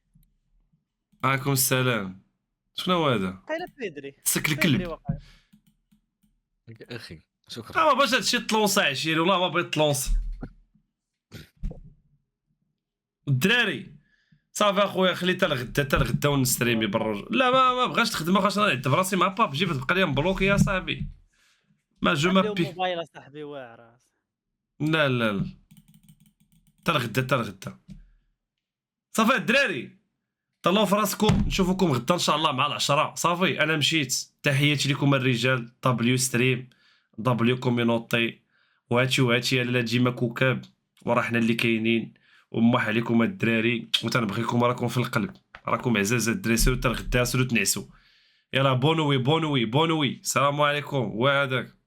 عليكم السلام. شنو هو هذا؟ واقيلا بيدري. سك بيدري الكلب. واقيلا. اخي شكرا. ما باش هادشي تلونسا 20 والله ما بغيت تلونسا. الدراري صافي اخويا خلي حتى الغدا ونستريمي بالرجل. لا ما بغاش تخدم خاص نعذب راسي مع بابجي تبقى لي مبلوكي يا صاحبي. ما جو ما بي موبايل اصاحبي واعر. لا حتى الغدا صافي الدراري طلعوا في راسكم نشوفكم غدا ان شاء الله مع 10 صافي. انا مشيت تحياتي لكم الرجال دبليو ستريم دبليو كوميونيتي وهاتشي لا ديما كوكاب وراه حنا اللي كاينين وموح عليكم الدراري وتنبغيكم راكم في القلب راكم عزاز الدراري. سيرو حتى الغدا سيرو تنعسوا. يلا بونوي السلام عليكم وهذاك.